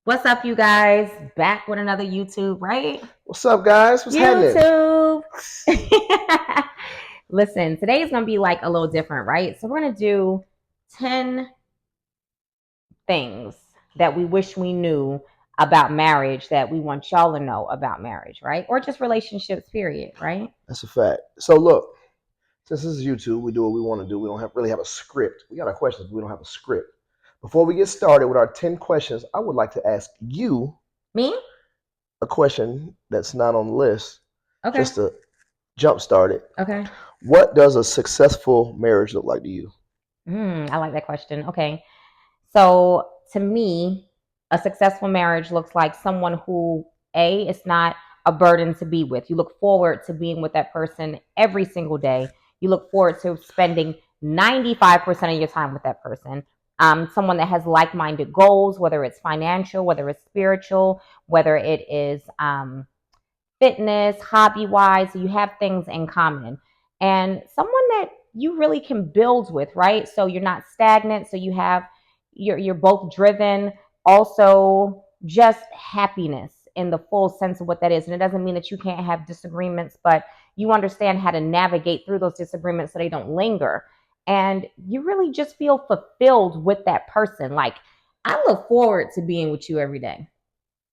What's up, you guys? Back with another YouTube, right? What's up, guys? What's happening? YouTube. Listen, today is going to be like a little different, right? So, we're going to do 10 things that we wish we knew about marriage that we want y'all to know about marriage, right? Or just relationships, period, right? That's a fact. So look, since this is YouTube, we do what we want to do. We don't really have a script. We got our questions, but we don't have a script. Before we get started with our 10 questions, I would like to ask you Me? a question that's not on the list, Okay. just to jump start it. Okay. What does a successful marriage look like to you? I like that question. Okay. So to me, a successful marriage looks like someone who, A, it's not a burden to be with. You look forward to being with that person every single day. You look forward to spending 95% of your time with that person. Someone that has like minded goals, whether it's financial, whether it's spiritual, whether it is fitness, hobby wise, you have things in common. And someone that you really can build with, right? So you're not stagnant. So you're both driven. Also, just happiness in the full sense of what that is. And it doesn't mean that you can't have disagreements, but you understand how to navigate through those disagreements so they don't linger. And you really just feel fulfilled with that person. Like, I look forward to being with you every day.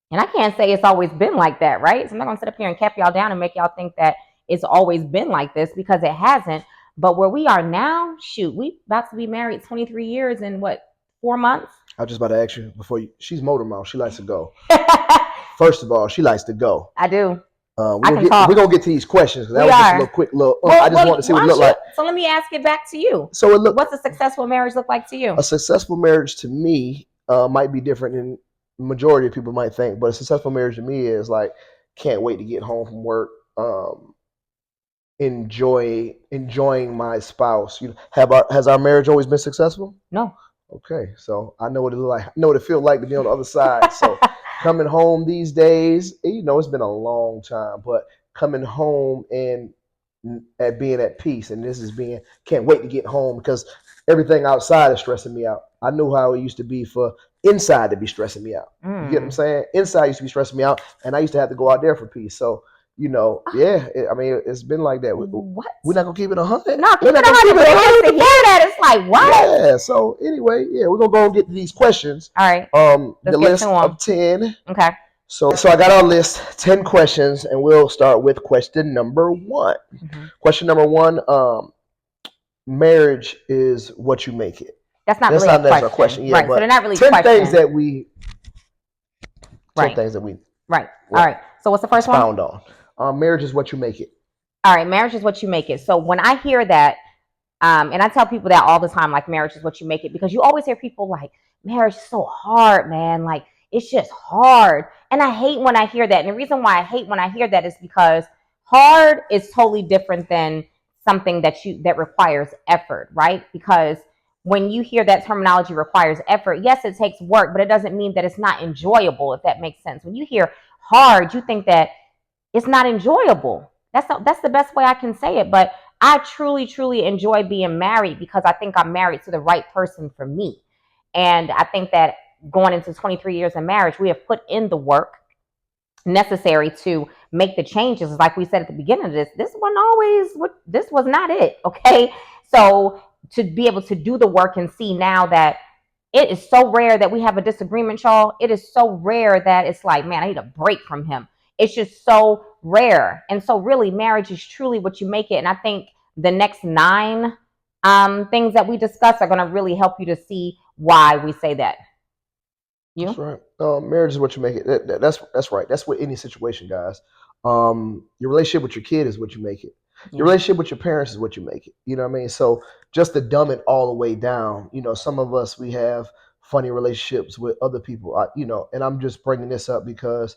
And I can't say it's always been like that, right? So I'm not going to sit up here and cap y'all down and make y'all think that it's always been like this, because it hasn't. But where we are now, shoot, we about to be married 23 years in what, 4 months? I was just about to ask you before she's motor mouth. She likes to go. First of all, she likes to go. I do. We're I gonna can get talk. we're gonna get to these questions. That We was just a are. little quick little. Well, I just want to see what it looked like. So let me ask it back to you. So it look What's a successful marriage look like to you? a successful marriage to me might be different than majority of people might think, but a successful marriage to me is like can't wait to get home from work, enjoying my spouse. Has our marriage always been successful? No. Okay, so I know what it look like. I know what it feels like to be on the other side. So coming home these days, it's been a long time, but coming home and at being at peace, and this is being can't wait to get home because everything outside is stressing me out. I knew how it used to be for inside to be stressing me out. You get what I'm saying? Inside used to be stressing me out, and I used to have to go out there for peace. So it's been like that. What? We're not gonna keep it 100. No, keep We're it not 100. gonna keep But it it has to 100. hear that. It's like, what? Yeah. So anyway, we're gonna go and get to these questions. All right. The list of 10. Okay. So I got our list, 10 questions, and we'll start with question number one. Mm-hmm. Question number one, marriage is what you make it. That's not really a question. Yeah, right. So they're not really 10 questions. things that we 10 right. things that we Right. All right. So what's the first one? Expound on. Marriage is what you make it. All right. Marriage is what you make it. So when I hear that, and I tell people that all the time, like, marriage is what you make it, because you always hear people like, marriage is so hard, man. Like, it's just hard. And I hate when I hear that. And the reason why I hate when I hear that is because hard is totally different than something that requires effort, right? Because when you hear that terminology requires effort, yes, it takes work, but it doesn't mean that it's not enjoyable, if that makes sense. When you hear hard, you think that it's not enjoyable. That's the best way I can say it. But I truly, truly enjoy being married because I think I'm married to the right person for me. And I think that going into 23 years of marriage, we have put in the work necessary to make the changes. Like we said at the beginning of this was not it. Okay. So to be able to do the work and see now that it is so rare that we have a disagreement, y'all. It is so rare that it's like, man, I need a break from him. It's just so rare. And so really, marriage is truly what you make it. And I think the next 9 things that we discuss are going to really help you to see why we say that. You? That's right. Marriage is what you make it. That's right. That's with any situation, guys. Your relationship with your kid is what you make it. Your relationship with your parents is what you make it. You know what I mean? So just to dumb it all the way down, some of us, we have funny relationships with other people, and I'm just bringing this up because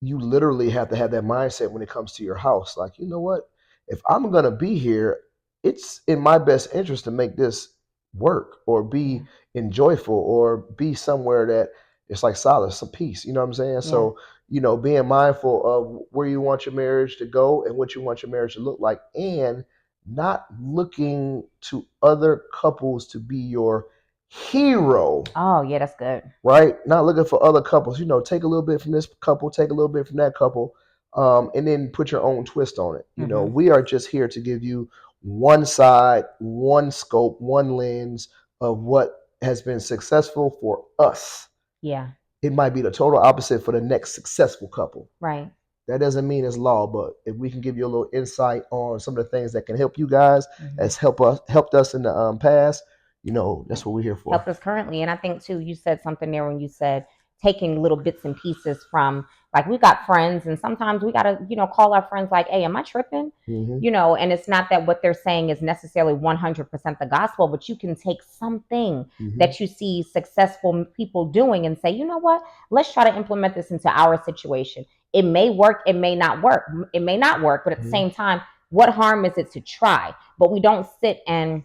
you literally have to have that mindset when it comes to your house. Like, you know what? If I'm going to be here, it's in my best interest to make this work or be enjoyable or be somewhere that it's like solace, some peace. You know what I'm saying? Yeah. So, being mindful of where you want your marriage to go and what you want your marriage to look like, and not looking to other couples to be your hero. Oh, yeah, that's good. Right? Not looking for other couples. Take a little bit from this couple, take a little bit from that couple, and then put your own twist on it. Mm-hmm. We are just here to give you one side, one scope, one lens of what has been successful for us. Yeah. It might be the total opposite for the next successful couple. Right. That doesn't mean it's law, but if we can give you a little insight on some of the things that can help you guys, as helped us in the past, that's what we're here for. Helped us currently. And I think too, you said something there when you said taking little bits and pieces from, like, we got friends and sometimes we gotta, call our friends like, hey, am I tripping? Mm-hmm. And it's not that what they're saying is necessarily 100% the gospel, but you can take something Mm-hmm. that you see successful people doing and say, you know what, let's try to implement this into our situation. It may work, it may not work. It may not work, but at the same time, what harm is it to try? But we don't sit and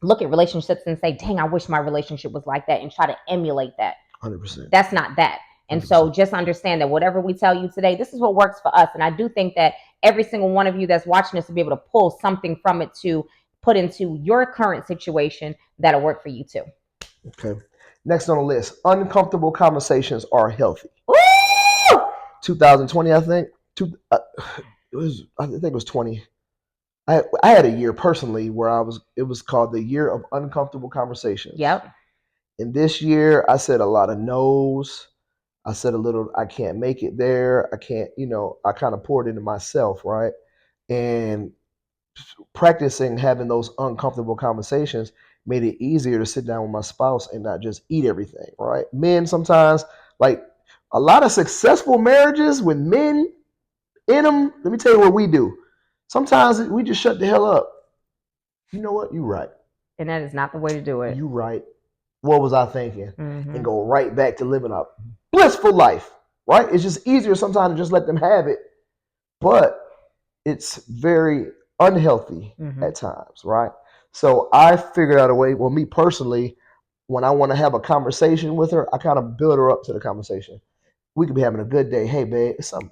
look at relationships and say, dang, I wish my relationship was like that, and try to emulate that. 100%. That's not that. And 100%. so just understand that whatever we tell you today, this is what works for us. And I do think that every single one of you that's watching this will be able to pull something from it to put into your current situation that'll work for you too. Okay. Next on the list, uncomfortable conversations are healthy. Woo! 2020, I think. I think it was 20. I had a year personally where it was called the year of uncomfortable conversations. Yep. And this year I said a lot of no's. I said a little, I can't make it there. I can't, I kind of poured into myself, right? And practicing having those uncomfortable conversations made it easier to sit down with my spouse and not just eat everything, right? Men sometimes, like a lot of successful marriages with men in them, let me tell you what we do. Sometimes we just shut the hell up. You know what? You right. And that is not the way to do it. You right. What was I thinking? Mm-hmm. And go right back to living a blissful life, right? It's just easier sometimes to just let them have it, but it's very unhealthy at times, right? So I figured out a way. Well, me personally, when I want to have a conversation with her, I kind of build her up to the conversation. We could be having a good day. Hey, babe, it's something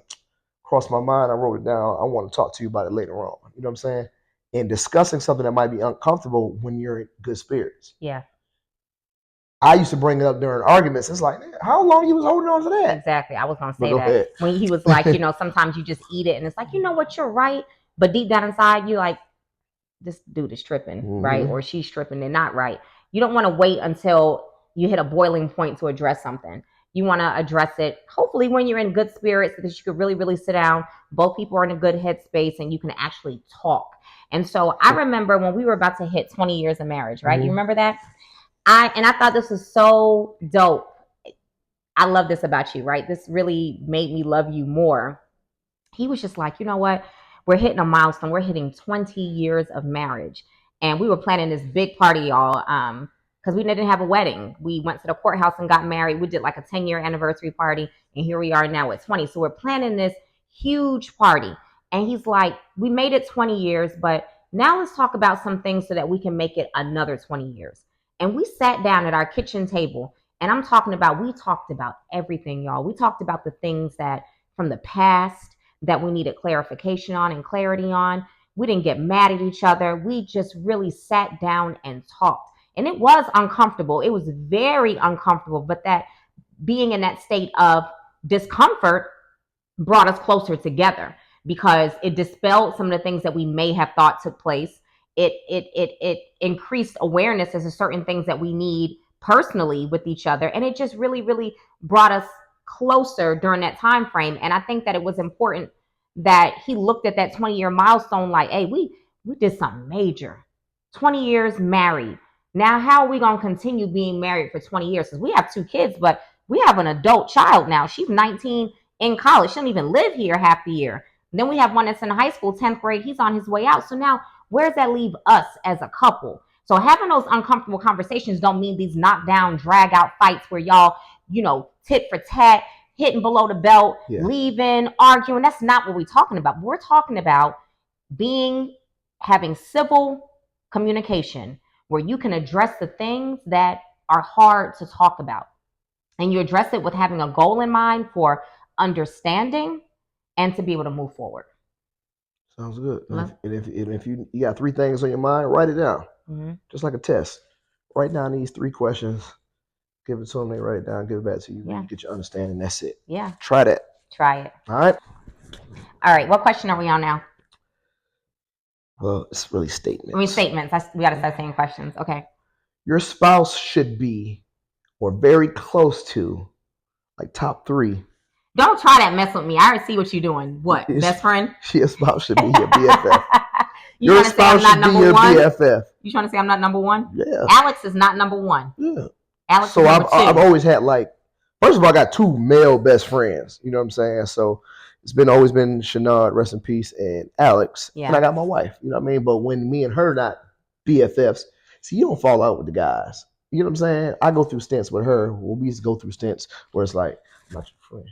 crossed my mind. I wrote it down. I want to talk to you about it later on. You know what I'm saying? And discussing something that might be uncomfortable when you're in good spirits. Yeah. I used to bring it up during arguments. It's like, how long you was holding on to that? Exactly. I was going to say that. Ahead. When he was like, sometimes you just eat it and it's like, you know what, you're right. But deep down inside, you're like, this dude is tripping, right? Or she's tripping and not right. You don't want to wait until you hit a boiling point to address something. You want to address it, hopefully, when you're in good spirits, so that you could really, really sit down. Both people are in a good headspace and you can actually talk. And so I remember when we were about to hit 20 years of marriage, right? You remember that? I thought this was so dope. I love this about you, right? This really made me love you more. He was just like, you know what? We're hitting a milestone. We're hitting 20 years of marriage. And we were planning this big party, y'all, because we didn't have a wedding. We went to the courthouse and got married. We did like a 10-year anniversary party. And here we are now at 20. So we're planning this huge party. And he's like, we made it 20 years, but now let's talk about some things so that we can make it another 20 years. And we sat down at our kitchen table, and we talked about everything, y'all. We talked about the things that from the past that we needed clarification on and clarity on. We didn't get mad at each other. We just really sat down and talked. And it was uncomfortable. It was very uncomfortable, but that being in that state of discomfort brought us closer together because it dispelled some of the things that we may have thought took place. It increased awareness as to certain things that we need personally with each other. And it just really, really brought us closer during that time frame. And I think that it was important that he looked at that 20-year milestone like, hey, we did something major. 20 years married. Now, how are we going to continue being married for 20 years? Because we have 2 kids, but we have an adult child now. She's 19 in college. She don't even live here half the year. And then we have one that's in high school, 10th grade. He's on his way out. So now, where does that leave us as a couple? So having those uncomfortable conversations don't mean these knockdown, drag out fights where y'all, tit for tat, hitting below the belt, leaving, arguing. That's not what we're talking about. We're talking about having civil communication where you can address the things that are hard to talk about. And you address it with having a goal in mind for understanding and to be able to move forward. Sounds good. And if you got 3 things on your mind, write it down. Just like a test. write down these 3 questions. Give it to them. They write it down. Give it back to you. Yeah. You get your understanding. That's it. Yeah. Try that. Try it. All right. All right. What question are we on now? Well, it's really statements. I mean, statements. We got to start saying questions. Okay. Your spouse should be, or very close to, like top 3. Don't try that mess with me. I already see what you're doing. What? Best friend? Your spouse should be your BFF. Your spouse should be your BFF. You trying to say I'm not number 1? Yeah. Alex is not number 1. Yeah. Alex so is number 2. I've always had, like, first of all, I got 2 male best friends. You know what I'm saying? So it's always been Shanad, rest in peace, and Alex. Yeah. And I got my wife. You know what I mean? But when me and her not BFFs, see, you don't fall out with the guys. You know what I'm saying? I go through stints with her. Well, we used to go through stints where it's like, I'm not your friend.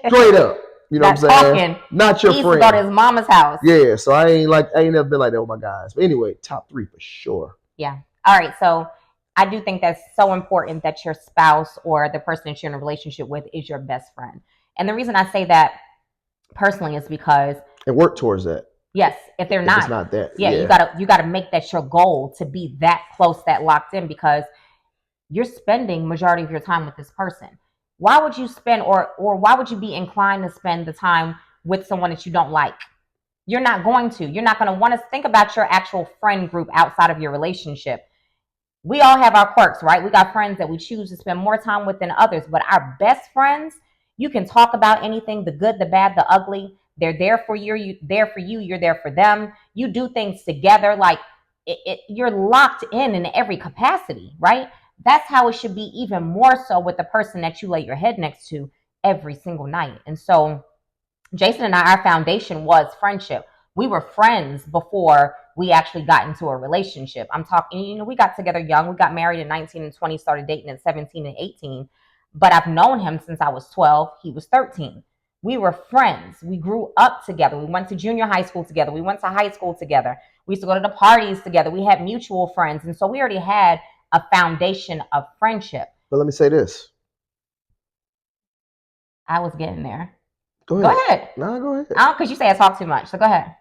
Straight up. You know what I'm saying? Talking. Not your he friend. He used to go to his mama's house. Yeah, so I ain't never been like that with my guys. But anyway, top 3 for sure. Yeah. All right. So I do think that's so important that your spouse or the person that you're in a relationship with is your best friend. And the reason I say that personally is because and work towards that. Yes, if they're not, it's not that. Yeah, you gotta make that your goal to be that close, that locked in, because you're spending majority of your time with this person. Why would you spend or why would you be inclined to spend the time with someone that you don't like? You're not going to. You're not going to want to think about your actual friend group outside of your relationship. We all have our quirks, right? We got friends that we choose to spend more time with than others, but our best friends, you can talk about anything, the good, the bad, the ugly. They're there for you. You're there for them. You do things together. Like you're locked in every capacity, right? That's how it should be, even more so with the person that you lay your head next to every single night. And so Jason and I, our foundation was friendship. We were friends before we actually got into a relationship. I'm talking, we got together young. We got married at 19 and 20, started dating at 17 and 18. But I've known him since I was 12. He was 13. We were friends. We grew up together. We went to junior high school together. We went to high school together. We used to go to the parties together. We had mutual friends. And so we already had a foundation of friendship. But let me say this. I was getting there. Go ahead. No, go ahead. Because you say I talk too much. So go ahead.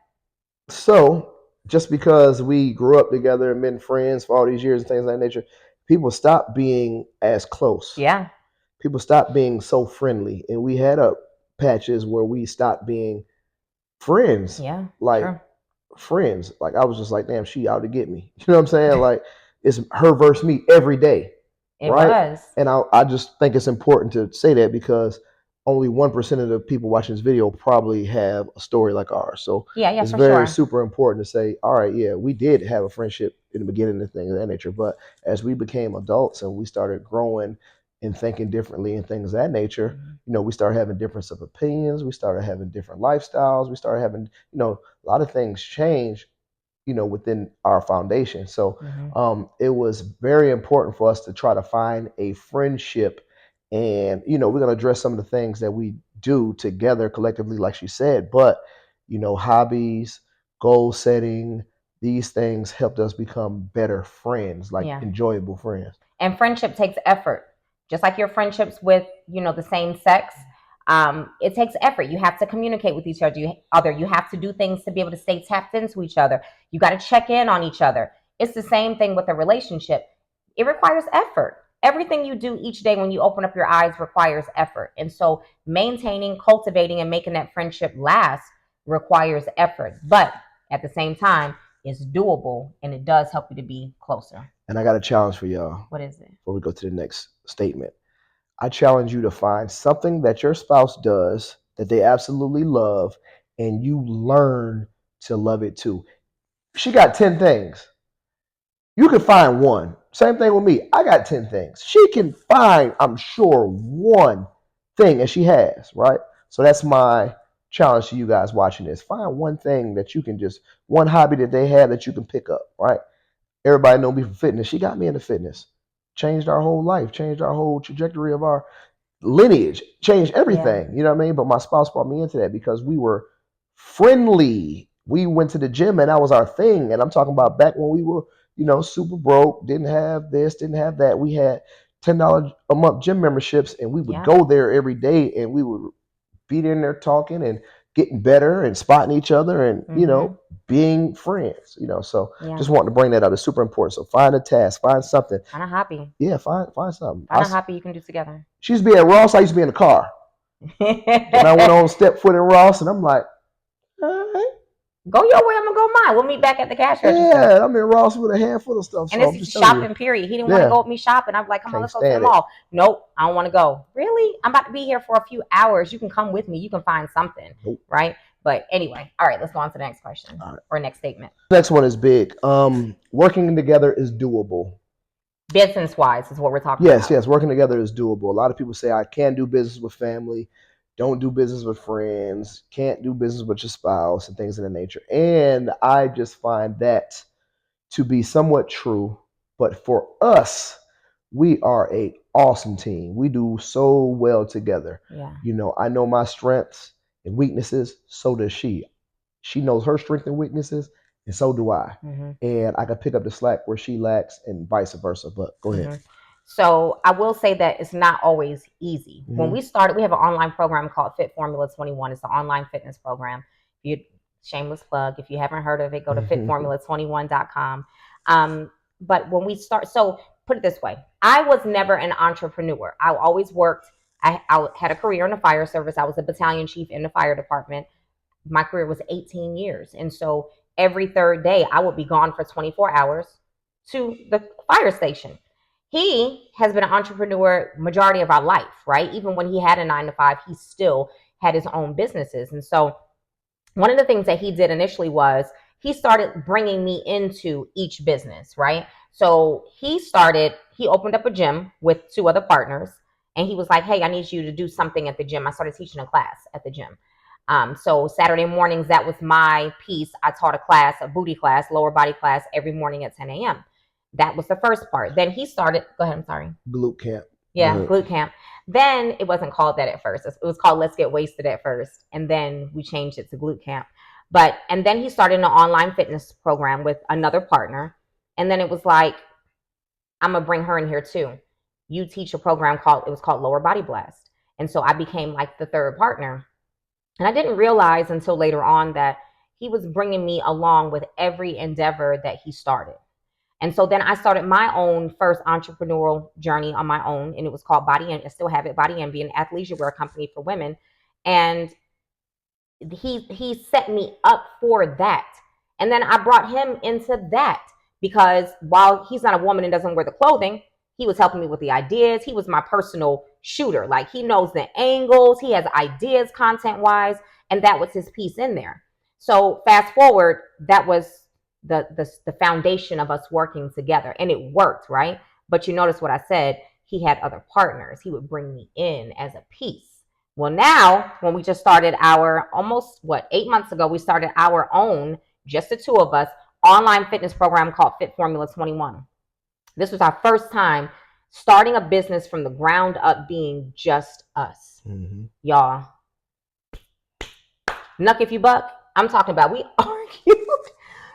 So just because we grew up together and been friends for all these years and things of that nature, people stop being as close. Yeah. People stop being so friendly. And we had patches where we stopped being friends. Yeah. Like friends. Like I was just like, damn, she out to get me. You know what I'm saying? Like it's her versus me every day. It was. And I just think it's important to say that because only 1% of the people watching this video probably have a story like ours. So it's very super important to say, all right, yeah, we did have a friendship in the beginning and things of that nature. But as we became adults and we started growing and thinking differently and things of that nature, we started having difference of opinions. We started having different lifestyles. We started having, a lot of things change, within our foundation. So it was very important for us to try to find a friendship. And, we're going to address some of the things that we do together collectively, like she said, but, hobbies, goal setting, these things helped us become better friends, like enjoyable friends. And friendship takes effort, just like your friendships with, the same sex. It takes effort. You have to communicate with each other. You have to do things to be able to stay tapped into each other. You got to check in on each other. It's the same thing with a relationship. It requires effort. Everything you do each day when you open up your eyes requires effort. And so maintaining, cultivating, and making that friendship last requires effort. But at the same time, it's doable and it does help you to be closer. And I got a challenge for y'all. What is it? Before we go to the next statement. I challenge you to find something that your spouse does that they absolutely love and you learn to love it too. She got 10 things. You can find one. Same thing with me. I got 10 things. She can find, I'm sure, one thing, and she has, right? So that's my challenge to you guys watching this. Find one thing that you can one hobby that they have that you can pick up, right? Everybody know me from fitness. She got me into fitness. Changed our whole life, changed our whole trajectory of our lineage, changed everything. Yeah. You know what I mean? But my spouse brought me into that because we were friendly. We went to the gym and that was our thing. And I'm talking about back when we were, super broke, didn't have this, didn't have that. We had $10 a month gym memberships and we would go there every day and we would be in there talking and getting better and spotting each other and, Mm-hmm. being friends, So Yeah. just wanting to bring that up. It's super important. So find a task, find something. Find a hobby. Yeah, find something. Find a hobby you can do together. She used to be at Ross. I used to be in the car. Then I went on step foot in Ross, and I'm like, all right. Go your way, I'm gonna go mine. We'll meet back at the cash register. Yeah, I'm in Ross with a handful of stuff. And So I'm this is just telling shopping, you. period. He didn't want to go with me shopping. I'm like, come on, Can't let's go to the stand it. mall. Nope, I don't want to go. Really? I'm about to be here for a few hours. You can come with me. You can find something, Nope. right? But anyway, all right, let's go on to the next question or next statement. Next one is big. Working together is doable. Business-wise is what we're talking about. Yes, working together is doable. A lot of people say I can't do business with family, don't do business with friends, can't do business with your spouse, and things of that nature. And I just find that to be somewhat true. But for us, we are a awesome team. We do so well together. Yeah. I know my strengths and weaknesses, so does she. She knows her strengths and weaknesses, and so do I. Mm-hmm. And I can pick up the slack where she lacks and vice versa. But go ahead. Mm-hmm. So I will say that it's not always easy. Mm-hmm. When we started, we have an online program called Fit Formula 21. It's an online fitness program. Shameless plug. If you haven't heard of it, go to fitformula21.com. But when we start, so put it this way, I was never an entrepreneur. I always worked. I had a career in the fire service. I was a battalion chief in the fire department. My career was 18 years. And so every third day, I would be gone for 24 hours to the fire station. He has been an entrepreneur majority of our life, right? Even when he had a 9-to-5, he still had his own businesses. And so one of the things that he did initially was he started bringing me into each business, right? So he opened up a gym with 2 other partners, and he was like, hey, I need you to do something at the gym. I started teaching a class at the gym. So Saturday mornings, that was my piece. I taught a booty class, lower body class, every morning at 10 a.m. That was the first part. Then he started, go ahead, I'm sorry. Glute camp. Yeah, glute camp. Then it wasn't called that at first. It was called Let's Get Wasted at first. And then we changed it to glute camp. And then he started an online fitness program with another partner. And then it was like, I'm going to bring her in here too. You teach a program it was called Lower Body Blast. And so I became like the third partner. And I didn't realize until later on that he was bringing me along with every endeavor that he started. And so then I started my own first entrepreneurial journey on my own, and it was called Body Envy. I still have it, Body Envy, an athleisure wear company for women. And he set me up for that. And then I brought him into that because while he's not a woman and doesn't wear the clothing, he was helping me with the ideas. He was my personal shooter. Like, he knows the angles. He has ideas content-wise, and that was his piece in there. So fast forward, that was the foundation of us working together, and it worked, right? But you notice what I said, he had other partners. He would bring me in as a piece. Well, now when we just started our 8 months ago, we started our own, just the 2 of us, online fitness program called Fit Formula 21. This was our first time starting a business from the ground up, being just us. Mm-hmm. Y'all, Nuck if you buck, I'm talking about, we argued.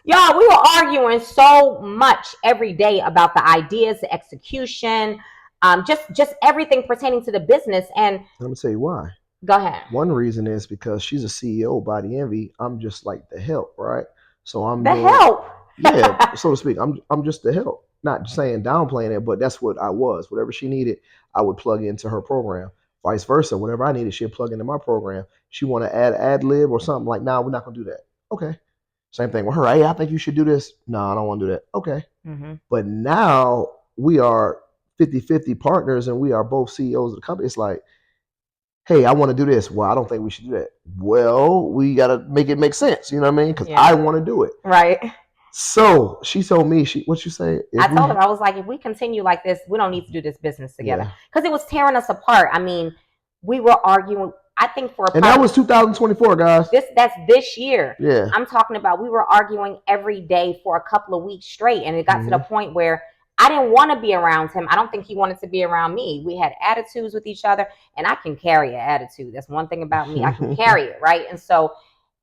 Y'all, we were arguing so much every day about the ideas, the execution, just everything pertaining to the business. And I'm going to tell you why. Go ahead. One reason is because she's a CEO, Body Envy. I'm just like the help, right? So I'm the help. Yeah, so to speak. I'm just the help. Not saying downplaying it, but that's what I was. Whatever she needed, I would plug into her program. Vice versa. Whatever I needed, she'd plug into my program. She want to add ad lib or something, like, nah, we're not going to do that. Okay. Same thing with her. Hey, I think you should do this. No, I don't want to do that. Okay. Mm-hmm. But now we are 50-50 partners, and we are both CEOs of the company. It's like, hey, I want to do this. Well, I don't think we should do that. Well, we got to make it make sense. You know what I mean? Because I want to do it. Right. So she told me, what you say? I told her, I was like, if we continue like this, we don't need to do this business together. Because it was tearing us apart. I mean, we were arguing, I think and that was 2024, guys. That's this year. Yeah. I'm talking about, we were arguing every day for a couple of weeks straight. And it got to the point where I didn't want to be around him. I don't think he wanted to be around me. We had attitudes with each other, and I can carry an attitude. That's one thing about me. I can carry it, right? And so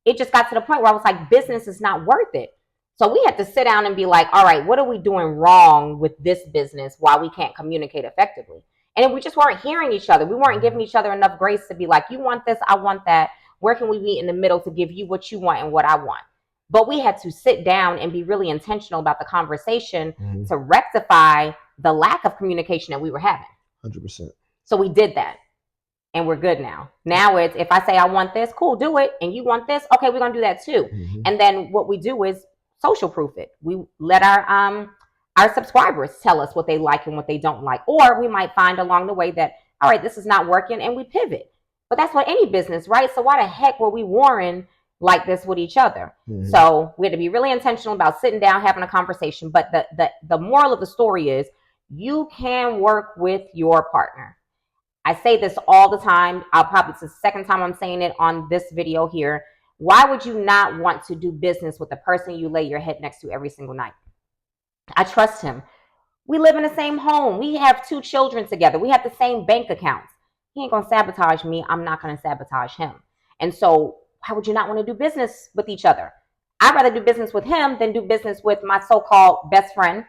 it just got to the point where I was like, business is not worth it. So we had to sit down and be like, all right, what are we doing wrong with this business while we can't communicate effectively? And we just weren't hearing each other. We weren't giving each other enough grace to be like, you want this, I want that. Where can we meet in the middle to give you what you want and what I want? But we had to sit down and be really intentional about the conversation to rectify the lack of communication that we were having. 100%. So we did that. And we're good now. Now it's, if I say I want this, cool, do it. And you want this, okay, we're gonna do that too. And then what we do is social proof it. We let our subscribers tell us what they like and what they don't like. Or we might find along the way that, all right, this is not working, and we pivot. But that's what any business, right? So why the heck were we warring like this with each other? So we had to be really intentional about sitting down, having a conversation. But the moral of the story is you can work with your partner. I say this all the time. It's the second time I'm saying it on this video here. Why would you not want to do business with the person you lay your head next to every single night? I trust him. We live in the same home. We have 2 children together. We have the same bank accounts. He ain't going to sabotage me. I'm not going to sabotage him. And so why would you not want to do business with each other? I'd rather do business with him than do business with my so-called best friend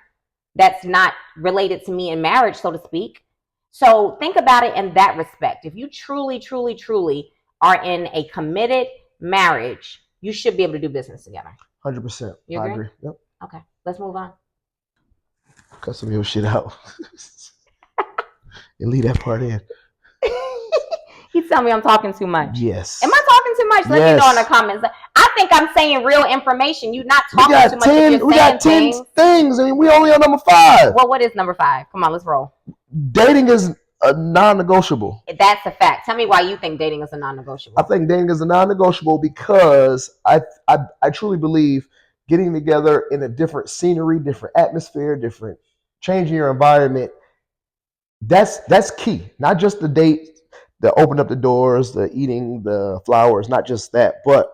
that's not related to me in marriage, so to speak. So think about it in that respect. If you truly, truly, truly are in a committed marriage, you should be able to do business together. 100%. You I agree. Yep. Okay, let's move on. Cut some of your shit out. And leave that part in. He's telling me I'm talking too much. Yes. Am I talking too much? Let me know in the comments. I think I'm saying real information. You're not talking too much. We got 10 things. I mean, we only on number 5. Well, what is number 5? Come on, let's roll. Dating is a non-negotiable. That's a fact. Tell me why you think dating is a non-negotiable. I think dating is a non-negotiable because I truly believe getting together in a different scenery, different atmosphere, different changing your environment, that's key. Not just the date, the open up the doors, the eating the flowers, not just that, but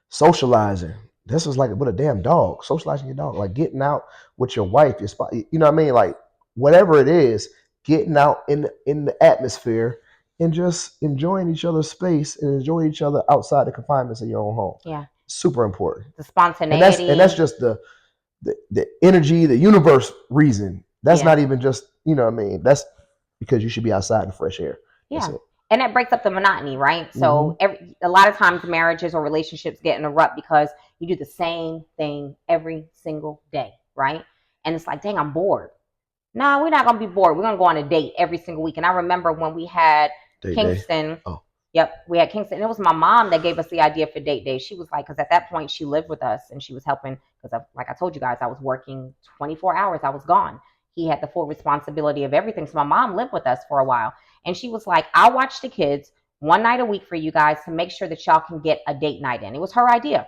socializing. This is like with a damn dog, socializing your dog, like getting out with your wife, your spot, you know what I mean? Like whatever it is, getting out in the atmosphere and just enjoying each other's space and enjoying each other outside the confinements of your own home. Yeah. Super important. The spontaneity. And that's just the energy, the universe reason. That's not even just, you know what I mean? That's because you should be outside in fresh air. Yeah. And that breaks up the monotony, right? So a lot of times marriages or relationships get in a rut because you do the same thing every single day, right? And it's like, dang, I'm bored. No, we're not going to be bored. We're going to go on a date every single week. And I remember when we had Kingston. Oh. Yep, we had Kingston. It was my mom that gave us the idea for date day. She was like, because at that point she lived with us and she was helping, because like I told you guys, I was working 24 hours. I was gone. He had the full responsibility of everything. So my mom lived with us for a while. And she was like, I'll watch the kids one night a week for you guys to make sure that y'all can get a date night in. It was her idea.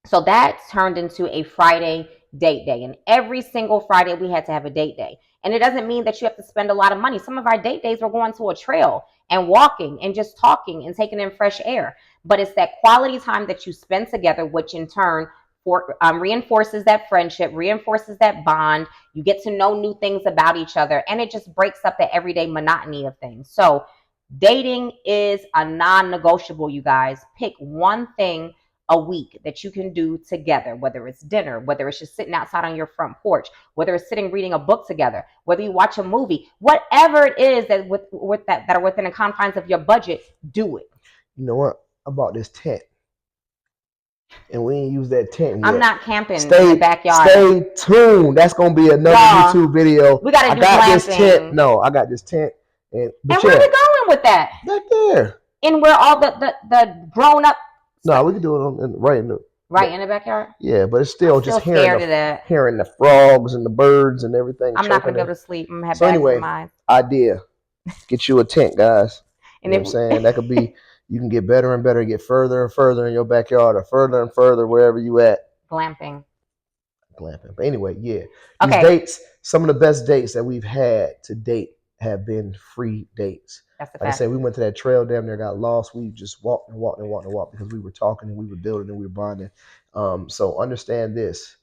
So that turned into a Friday date day. And every single Friday we had to have a date day. And it doesn't mean that you have to spend a lot of money. Some of our date days were going to a trail and walking and just talking and taking in fresh air. But it's that quality time that you spend together, which in turn reinforces that friendship, reinforces that bond. You get to know new things about each other, and it just breaks up the everyday monotony of things. So dating is a non-negotiable, you guys. Pick one thing a week that you can do together, whether it's dinner, whether it's just sitting outside on your front porch, whether it's sitting reading a book together, whether you watch a movie, whatever it is that that are within the confines of your budget, do it. You know what? I bought this tent. And we ain't use that tent yet. I'm not camping in the backyard. Stay tuned. That's gonna be another YouTube video. We gotta do this tent. No, I got this tent. And where are we going with that? Back there. And where all the grown up. No, we can do it right in the backyard. Yeah, but it's still just hearing the frogs and the birds and everything. I'm not gonna go to sleep. I'm gonna have idea. Get you a tent, guys. You know what I'm saying? That could be. You can get better and better, get further and further in your backyard, or further and further wherever you at. Glamping. But anyway, yeah. These dates, some of the best dates that we've had to date have been free dates. That's the fact. I said, we went to that trail, damn near got lost. We just walked because we were talking and we were building and we were bonding. So understand this.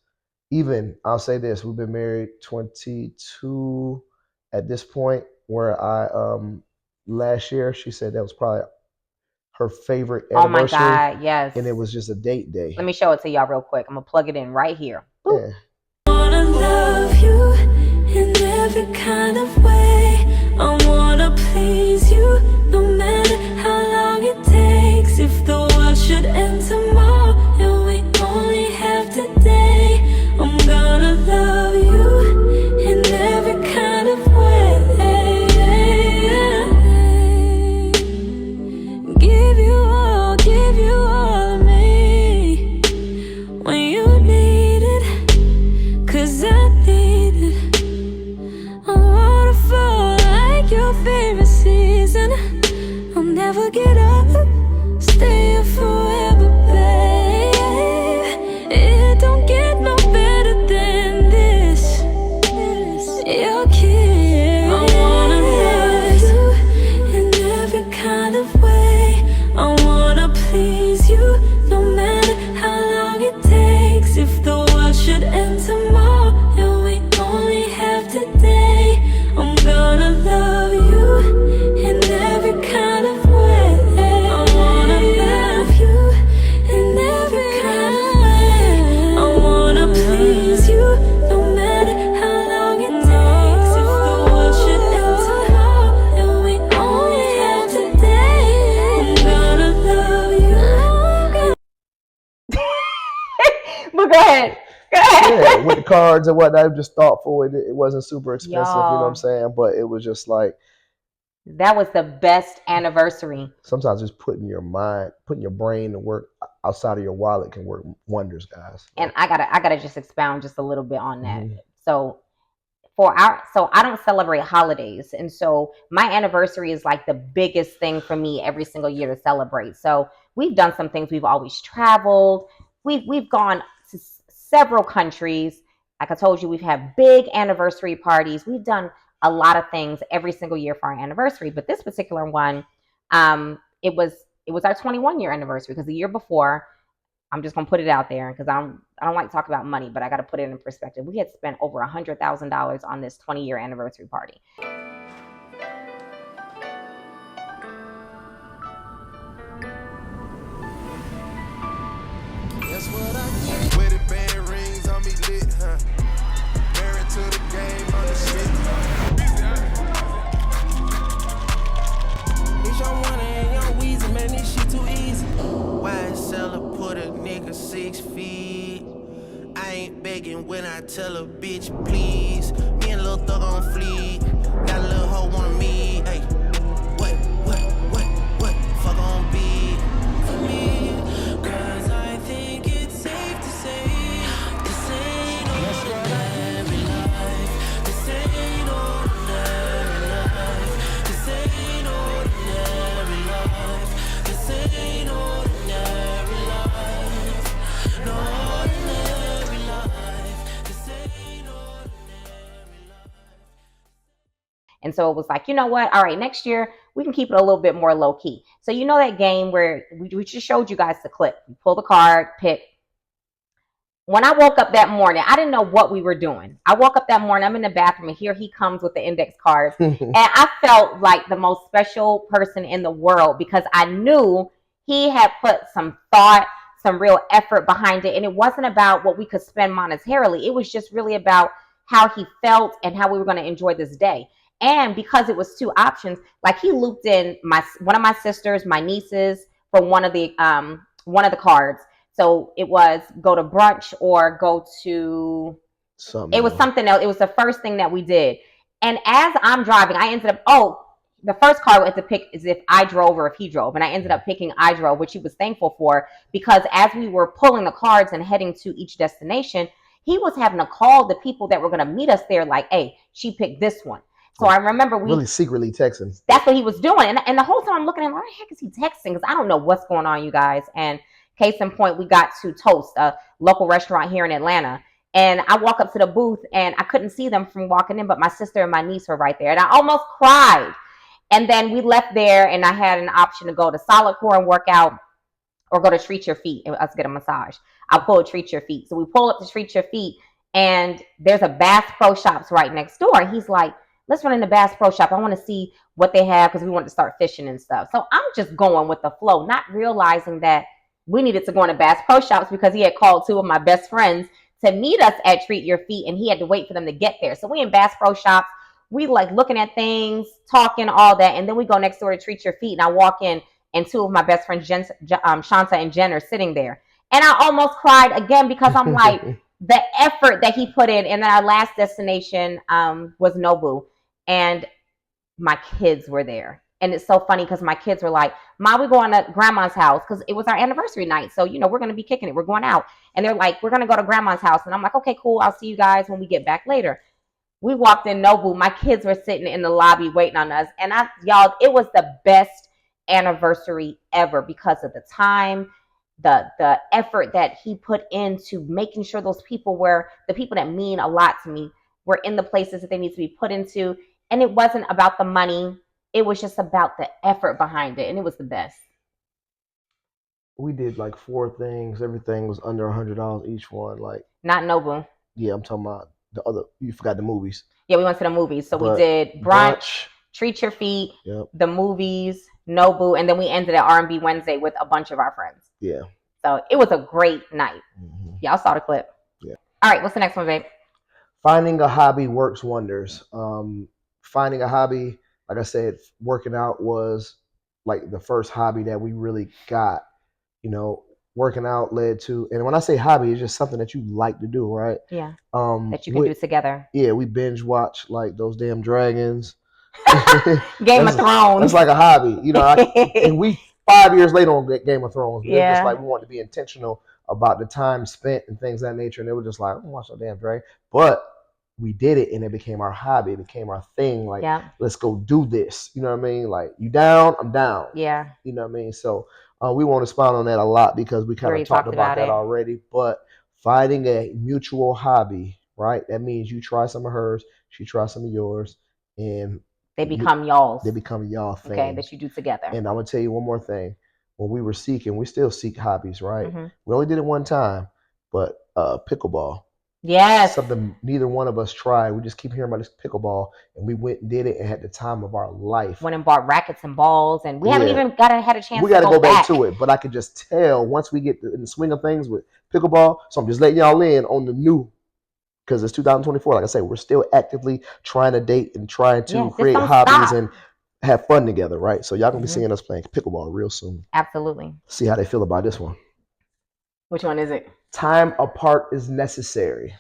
Even, I'll say this, we've been married 22 at this point, where last year, she said that was probably her favorite anniversary. Oh my God, yes. And it was just a date day. Let me show it to y'all real quick. I'm going to plug it in right here. Yeah. I wanna love you in every kind of way. I wanna please you no matter how long it takes. never get up, stay here forever, babe. It don't get no better than this. Your kiss. I wanna love you in every kind of way. I wanna please you, no matter how long it takes. If the world should end tomorrow and we only have today, I'm gonna love you in every kind of way. I wanna love you in every kind of way. I wanna please you, no matter how long it takes. If the world should end tomorrow and we only have today, I'm gonna love you. But go ahead. Go ahead. Yeah, with the cards and whatnot, it was just thoughtful. It wasn't super expensive, you know what Y'all. I'm saying? But it was just like That was the best anniversary. sometimes just putting your brain to work outside of your wallet can work wonders, guys. And I gotta just expound just a little bit on that. Mhm. So I don't celebrate holidays, and so my anniversary is like the biggest thing for me every single year to celebrate. So we've done some things. We've always traveled. We've gone to several countries. Like I told you, we've had big anniversary parties. We've done a lot of things every single year for our anniversary. But this particular one, it was our 21-year anniversary, because the year before, I'm just gonna put it out there because I don't like to talk about money, but I got to put it in perspective. We had spent over $100,000 on this 20-year anniversary party. That's what I did. Wedding band rings on me lit, huh? Married to the game on the shit. Bitch, I'm one and young Weezy, man, this shit too easy. Why seller put a nigga 6 feet? I ain't begging when I tell a bitch, please. Me and Lil Thug on fleek. Got a little hoe on me, ayy. What? Fuck on beat for me. Cause I think it's safe to say this ain't ordinary life. This ain't ordinary life. This ain't ordinary life. This ain't ordinary life. No ordinary life. This ain't ordinary life. And so it was like, you know what? All right, next year we can keep it a little bit more low key. So you know that game where we just showed you guys the clip. You pull the card, pick. When I woke up that morning, I didn't know what we were doing. I woke up that morning, I'm in the bathroom, and here he comes with the index cards. And I felt like the most special person in the world, because I knew he had put some thought, some real effort behind it. And it wasn't about what we could spend monetarily. It was just really about how he felt and how we were going to enjoy this day. And because it was two options, like he looped in one of my sisters, my nieces, for one of the cards. So it was go to brunch or go to it was something else. It was the first thing that we did. And as I'm driving, I ended up the first card we had to pick is if I drove or if he drove. And I ended up picking I drove, which he was thankful for, because as we were pulling the cards and heading to each destination, he was having to call the people that were going to meet us there, like, hey, she picked this one. So I remember really secretly texting. That's what he was doing. And the whole time I'm looking at him, why the heck is he texting? Because I don't know what's going on, you guys. And case in point, we got to Toast, a local restaurant here in Atlanta. And I walk up to the booth and I couldn't see them from walking in, but my sister and my niece were right there. And I almost cried. And then we left there and I had an option to go to Solid Core and work out, or go to Treat Your Feet and us get a massage. I'll pull Treat Your Feet. So we pull up to Treat Your Feet and there's a Bass Pro Shops right next door. And he's like, let's run in the Bass Pro Shop. I want to see what they have because we want to start fishing and stuff. So I'm just going with the flow, not realizing that we needed to go into Bass Pro Shops because he had called two of my best friends to meet us at Treat Your Feet, and he had to wait for them to get there. So we in Bass Pro Shops, we like looking at things, talking, all that, and then we go next door to Treat Your Feet, and I walk in, and two of my best friends, Shanta and Jen, are sitting there. And I almost cried again because I'm like, the effort that he put in. And then our last destination was Nobu, and my kids were there. And it's so funny because my kids were like, Mom, we're going to grandma's house because it was our anniversary night. So, you know, we're going to be kicking it. We're going out. And they're like, we're going to go to grandma's house. And I'm like, okay, cool. I'll see you guys when we get back later. We walked in Nobu. My kids were sitting in the lobby waiting on us. And y'all, it was the best anniversary ever because of the time, the effort that he put into making sure those people were the people that mean a lot to me were in the places that they need to be put into. And it wasn't about the money. It was just about the effort behind it. And it was the best. We did like 4 things. Everything was under $100 each one. Like, Not Nobu. yeah, I'm talking about the other. You forgot the movies. Yeah, we went to the movies. So we But did brunch, treat your feet, Yep. the movies, Nobu, and then we ended at R&B Wednesday with a bunch of our friends. Yeah. So it was a great night. Mm-hmm. Y'all saw the clip. Yeah. All right, what's the next one, babe? Finding a hobby works wonders. Finding a hobby, like I said, working out was like the first hobby that we really got. You know, working out led to, and when I say hobby, it's just something that you like to do, right? Yeah. That you can do together. Yeah, we binge watch like those damn dragons. Game of Thrones. That's like a hobby, you know. And we 5 years later on Game of Thrones, we were just like we wanted to be intentional about the time spent and things of that nature, and they were just like, I don't watch no damn dragon, but we did it, and it became our hobby. It became our thing. Like, let's go do this. You know what I mean? Like, you down? I'm down. Yeah. You know what I mean? So we won't expound on that a lot because we kind of talked about that already. But finding a mutual hobby, right? That means you try some of hers, she tries some of yours, and they become y'all's. They become y'all thing. Okay, that you do together. And I'm gonna tell you one more thing. When we were seeking, we still seek hobbies, right? Mm-hmm. We only did it one time, but pickleball. Yes. Something neither one of us tried. We just keep hearing about this pickleball, and we went and did it and had the time of our life. Went and bought rackets and balls, and we haven't even had a chance. We got to go back to it, but I could just tell once we get in the swing of things with pickleball. So I'm just letting y'all in on the new, because it's 2024. Like I said, we're still actively trying to date and trying to create hobbies and have fun together, right? So y'all gonna be seeing us playing pickleball real soon. Absolutely. See how they feel about this one. Which one is it? Time apart is necessary.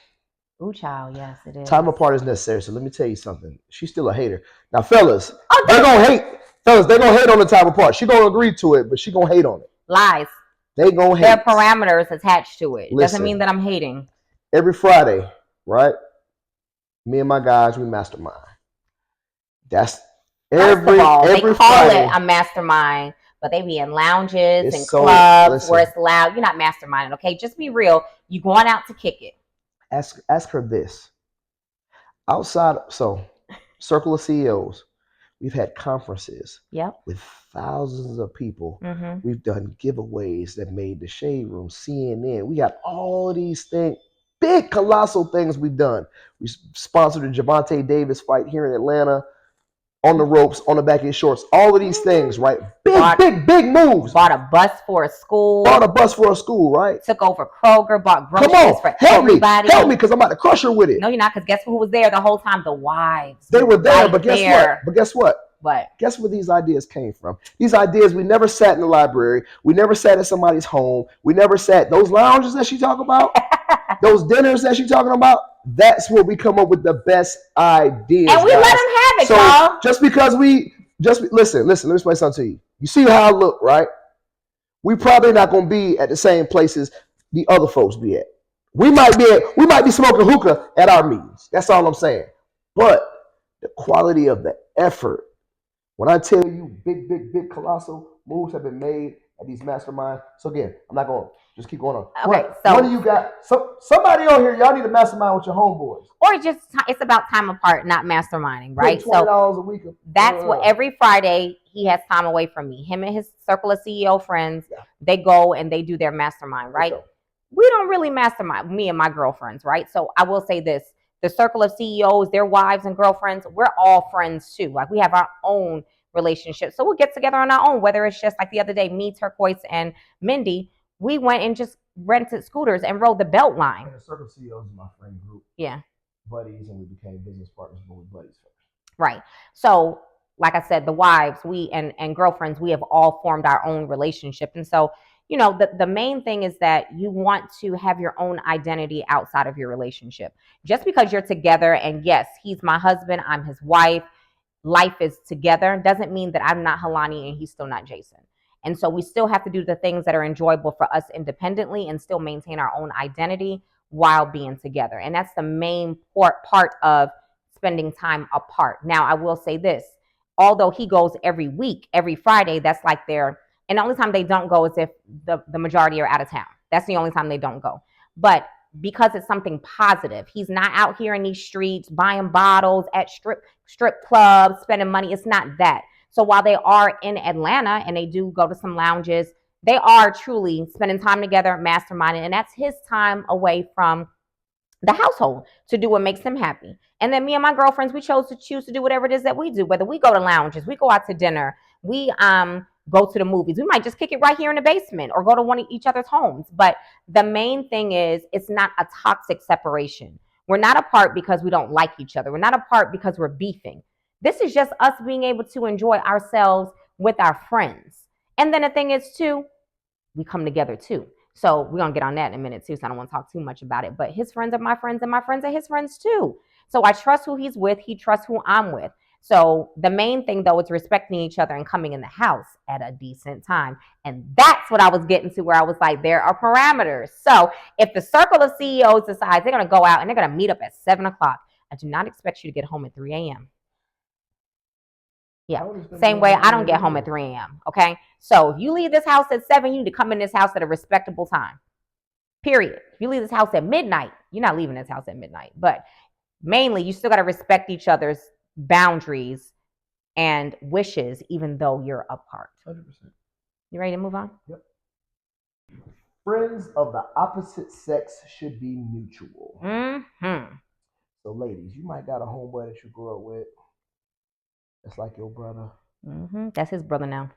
Ooh, child, yes, it is. Time apart is necessary. So let me tell you something. She's still a hater. Now, fellas, they're gonna hate. Fellas, they're gonna hate on the time apart. She gonna agree to it, but she gonna hate on it. Lies. They gonna hate. There are parameters attached to it. It Listen, doesn't mean that I'm hating. Every Friday, right? Me and my guys, we mastermind. That's every First of all, every they call Friday. it a mastermind, but they be in lounges and clubs where it's loud. You're not masterminding, okay? Just be real. You going out to kick it. Ask her this. Outside, so Circle of CEOs, we've had conferences with thousands of people. Mm-hmm. We've done giveaways that made the Shade Room, CNN. We got all of these things, big, colossal things we've done. We sponsored the Javante Davis fight here in Atlanta. On the ropes, on the back of his shorts, all of these things, right? Big moves. Bought a bus for a school. Right? Took over Kroger, bought groceries for everybody. Help me, because I'm about to crush her with it. No, you're not, because guess who was there the whole time? The wives. They were there, but guess what? What? Guess where these ideas came from? These ideas, we never sat in the library. We never sat at somebody's home. We never sat, those lounges that she talking about, those dinners that she talking about, that's where we come up with the best ideas. And we let them have it, y'all. Just because listen, let me explain something to you. You see how I look, right? We probably not going to be at the same places the other folks be at. We might be smoking hookah at our meetings. That's all I'm saying. But the quality of the effort, when I tell you big, colossal moves have been made at these masterminds. So again, I'm not going to just keep going on. Okay, what do you got? Somebody on here, y'all need to mastermind with your homeboys. Or it's about time apart, not masterminding, right? $20 a week. That's what every Friday he has time away from me. Him and his circle of CEO friends, they go and they do their mastermind, right? We don't really mastermind, me and my girlfriends, right? So I will say this. The circle of CEOs, their wives and girlfriends, we're all friends too. Like, we have our own relationship. So we'll get together on our own, whether it's just like the other day, me, Turquoise, and Mindy, we went and just rented scooters and rode the Beltline. And the circle of CEOs is my friend group. Yeah. Buddies, and we became business partners, but we're buddies first. Right. So, like I said, the wives, we and girlfriends, we have all formed our own relationship. And so, you know, the main thing is that you want to have your own identity outside of your relationship. Just because you're together and yes, he's my husband, I'm his wife, life is together, doesn't mean that I'm not Halani and he's still not Jason. And so we still have to do the things that are enjoyable for us independently and still maintain our own identity while being together. And that's the main part of spending time apart. Now, I will say this. although he goes every week, every Friday, that's like their, and the only time they don't go is if the majority are out of town. That's the only time they don't go. But because it's something positive, he's not out here in these streets buying bottles at strip clubs, spending money. It's not that. So while they are in Atlanta and they do go to some lounges, they are truly spending time together, masterminding, and that's his time away from the household to do what makes him happy. And then me and my girlfriends, we choose to do whatever it is that we do. Whether we go to lounges, we go out to dinner, we go to the movies. We might just kick it right here in the basement or go to one of each other's homes. But the main thing is it's not a toxic separation. We're not apart because we don't like each other. We're not apart because we're beefing. This is just us being able to enjoy ourselves with our friends. And then the thing is too, we come together too. So we're going to get on that in a minute too. So I don't want to talk too much about it. But his friends are my friends and my friends are his friends too. So I trust who he's with. He trusts who I'm with. So the main thing though is respecting each other and coming in the house at a decent time. And that's what I was getting to, where I was like, there are parameters. So if the circle of CEOs decides they're going to go out and they're going to meet up at 7 o'clock, I do not expect you to get home at 3 a.m. Yeah. Same way I don't get home at 3 a.m. Okay. So if you leave this house at 7, you need to come in this house at a respectable time. Period. If you leave this house at midnight, you're not leaving this house at midnight. But mainly, you still got to respect each other's boundaries and wishes, even though you're apart. 100%. You ready to move on? Yep. Friends of the opposite sex should be mutual. Mm-hmm. So, ladies, you might got a homeboy that you grew up with. That's like your brother. Mm-hmm. That's his brother now.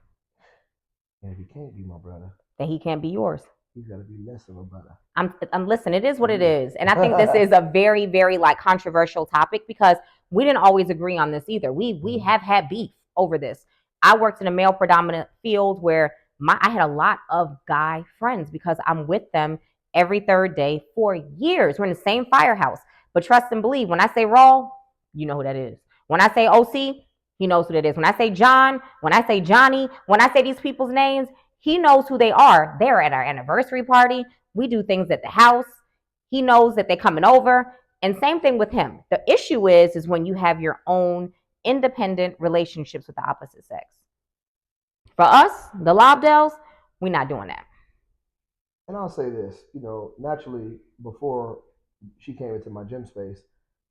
And if he can't be my brother, then he can't be yours. He's got to be less of a brother. I'm listen, it is what it is. And I think this is a very, very like controversial topic because we didn't always agree on this either. We have had beef over this. I worked in a male predominant field where I had a lot of guy friends because I'm with them every third day for years. We're in the same firehouse. But trust and believe, when I say Raw, you know who that is. When I say OC, he knows who that is. When I say John, when I say Johnny, when I say these people's names, he knows who they are. They're at our anniversary party. We do things at the house. He knows that they're coming over. And same thing with him. The issue is when you have your own independent relationships with the opposite sex. For us, the Lobdells, we're not doing that. And I'll say this, naturally, before she came into my gym space,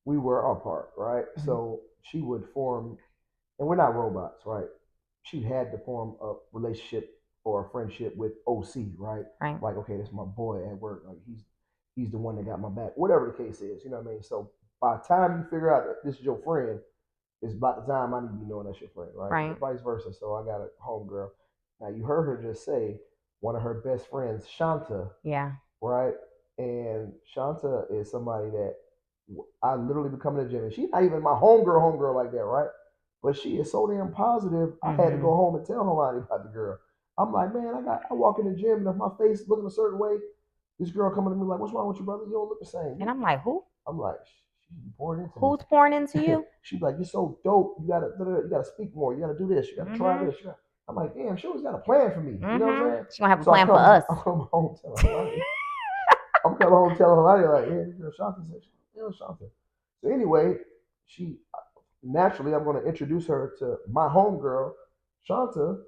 we were apart, right? Mm-hmm. So she would form, and we're not robots, right? She had to form a relationship or a friendship with OC, right? Right. Like, okay, that's my boy at work. Like he's the one that got my back. Whatever the case is, you know what I mean? So by the time you figure out that this is your friend, it's about the time I need to be knowing that's your friend, right? Right. Vice versa. So I got a homegirl. Now you heard her just say one of her best friends, Shanta. Yeah. Right? And Shanta is somebody that I literally become in the gym. And she's not even my homegirl like that, right? But she is so damn positive. I had to go home and tell somebody about the girl. I'm like, man, I walk in the gym and if my face looking a certain way, this girl coming to me like, what's wrong with you, brother? You don't look the same. And I'm like, who? I'm like, she's pouring into Who's pouring into you? She's like, you're so dope. You gotta speak more. You gotta do this. You gotta try this. I'm like, damn, she always got a plan for me. You know what I'm saying? She's gonna have a plan for us. I'm coming home telling her like, hey, this girl Shanta said, Shanta. So anyway, she naturally, I'm gonna introduce her to my homegirl, Shanta,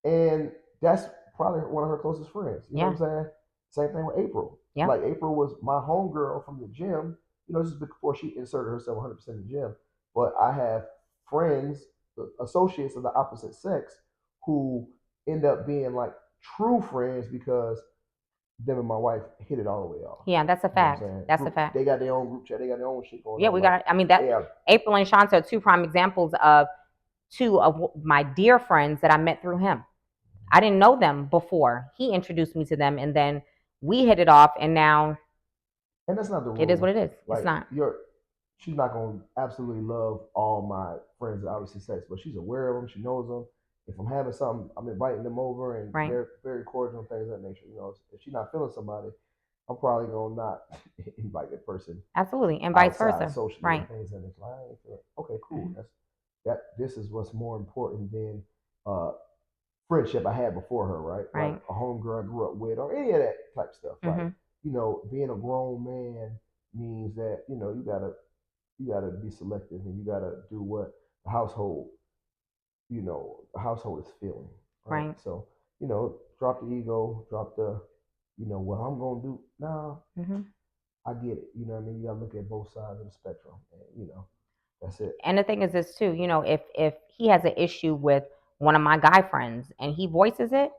and that's probably one of her closest friends. You know what I'm saying? Same thing with April. Yeah. Like April was my homegirl from the gym. This is before she inserted herself 100% in the gym. But I have friends, associates of the opposite sex, who end up being like true friends because them and my wife hit it all the way off. Yeah, that's a fact. That's a fact. They got their own group chat. They got their own shit going on. Yeah, we got. I mean, April and Shanta are two prime examples of two of my dear friends that I met through him. I didn't know them before. He introduced me to them, and then we hit it off, and now. And that's not the rule. It is what it is. Like, it's not. She's not gonna absolutely love all my friends that obviously sex, but she's aware of them. She knows them. If I'm having something, I'm inviting them over, and they're very cordial and things of that nature. If she's not feeling somebody, I'm probably gonna not invite that person. Absolutely, and vice versa. Socially, right? Things and okay, cool. This is what's more important than friendship I had before her, right? Like a homegirl I grew up with, or any of that type stuff. Like, being a grown man means that you gotta be selective and you gotta do what the household the household is feeling. Right. Right. So, drop the ego, drop the, what I'm gonna do. Nah, Mm-hmm. I get it. You know what I mean? You gotta look at both sides of the spectrum. And, that's it. And the thing is this too, if he has an issue with one of my guy friends and he voices it,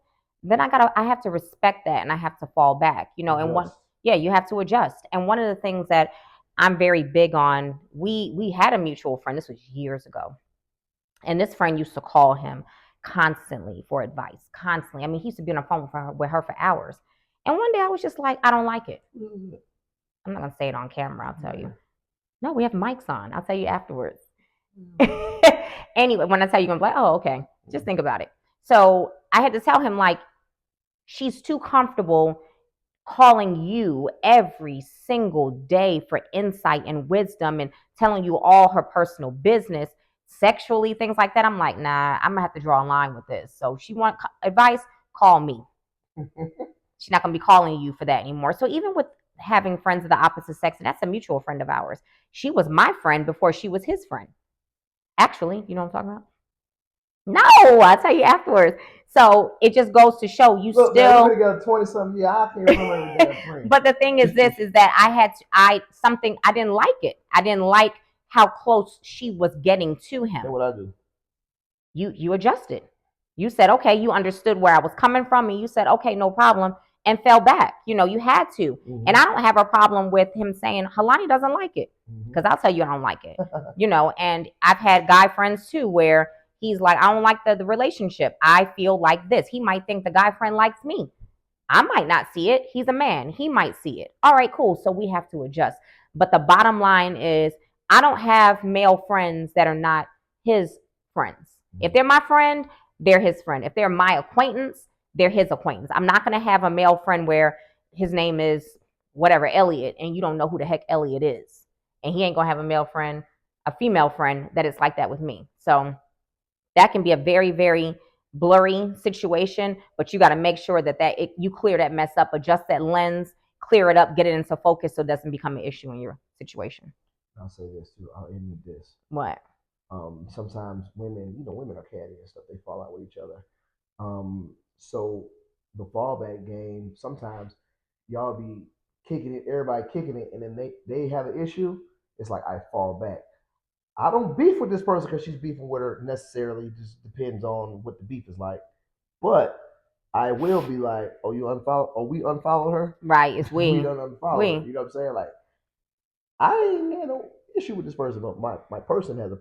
then I have to respect that and I have to fall back, and Adjust. yeah, you have to adjust. And one of the things that I'm very big on, we had a mutual friend. This was years ago. And this friend used to call him constantly for advice, constantly. I mean, he used to be on the phone with her for hours. And one day I was just like, I don't like it. I'm not going to say it on camera, I'll tell you. No, we have mics on. I'll tell you afterwards. Anyway, when I tell you, I'm like, oh, okay. Just think about it. So I had to tell him, like, she's too comfortable calling you every single day for insight and wisdom and telling you all her personal business, sexually, things like that. I'm like, nah, I'm gonna have to draw a line with this. So she want advice, call me. She's not gonna be calling you for that anymore. So even with having friends of the opposite sex, and that's a mutual friend of ours, she was my friend before she was his friend. Actually, you know what I'm talking about? No, I'll tell you afterwards. So it just goes to show you Look, still. Man, we got 20-something years. I can't remember every damn friend. But the thing is this, is that I didn't like it. I didn't like how close she was getting to him. Then what I do? You adjusted. You said, okay, you understood where I was coming from, and you said, okay, no problem, and fell back. You had to. Mm-hmm. And I don't have a problem with him saying, Halani doesn't like it. Because Mm-hmm. I'll tell you I don't like it. And I've had guy friends too where he's like, I don't like the relationship. I feel like this. He might think the guy friend likes me. I might not see it. He's a man. He might see it. All right, cool. So we have to adjust. But the bottom line is, I don't have male friends that are not his friends. If they're my friend, they're his friend. If they're my acquaintance, they're his acquaintance. I'm not going to have a male friend where his name is whatever, Elliot, and you don't know who the heck Elliot is. And he ain't going to have a female friend that is like that with me. So that can be a very, very blurry situation, but you got to make sure that you clear that mess up, adjust that lens, clear it up, get it into focus so it doesn't become an issue in your situation. I'll say this too. I'll end with this. What? Sometimes women are catty and stuff. They fall out with each other. So the fallback game, sometimes y'all be kicking it, everybody kicking it, and then they have an issue. It's like I fall back. I don't beef with this person because she's beefing with her necessarily. It just depends on what the beef is like. But I will be like, oh, you unfollow? Oh, we unfollow her? Right, it's we. We don't unfollow her. You know what I'm saying? Like, I ain't had no issue with this person, but my person has a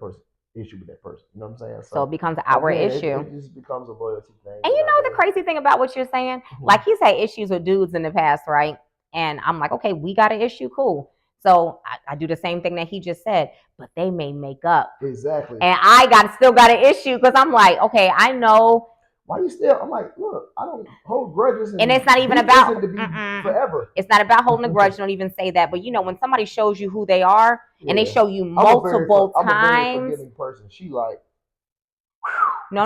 issue with that person. You know what I'm saying? So it becomes our issue. It just becomes a loyalty thing. And the crazy thing about what you're saying, mm-hmm. Like he's had issues with dudes in the past, right? And I'm like, okay, we got an issue, cool. So I do the same thing that he just said, but they may make up. Exactly. And I still got an issue because I'm like, okay, I know. Why you still? I'm like, look, I don't hold grudges. And it's not even about forever. It's not about holding a grudge. Don't even say that. But when somebody shows you who they are, and they show you multiple times. I'm a very forgiving person. She like. No.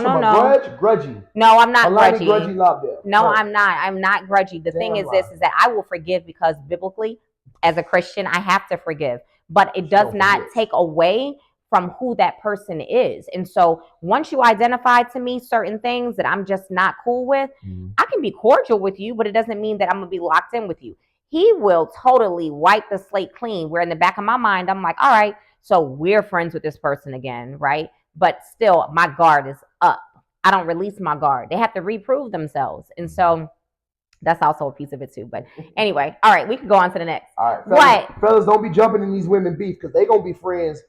Grudgy. No, I'm not grudgy. Grudgy no, I'm not. I'm not grudgy. The thing is this, is that I will forgive because biblically, as a Christian, I have to forgive. But it does not take away from who that person is. And so once you identify to me certain things that I'm just not cool with, I can be cordial with you, but it doesn't mean that I'm going to be locked in with you. He will totally wipe the slate clean, where in the back of my mind, I'm like, all right, so we're friends with this person again, right? But still, my guard is up. I don't release my guard. They have to reprove themselves. And so that's also a piece of it too. But anyway, all right, we can go on to the next. All right, fellas, don't be jumping in these women beef because they're going to be friends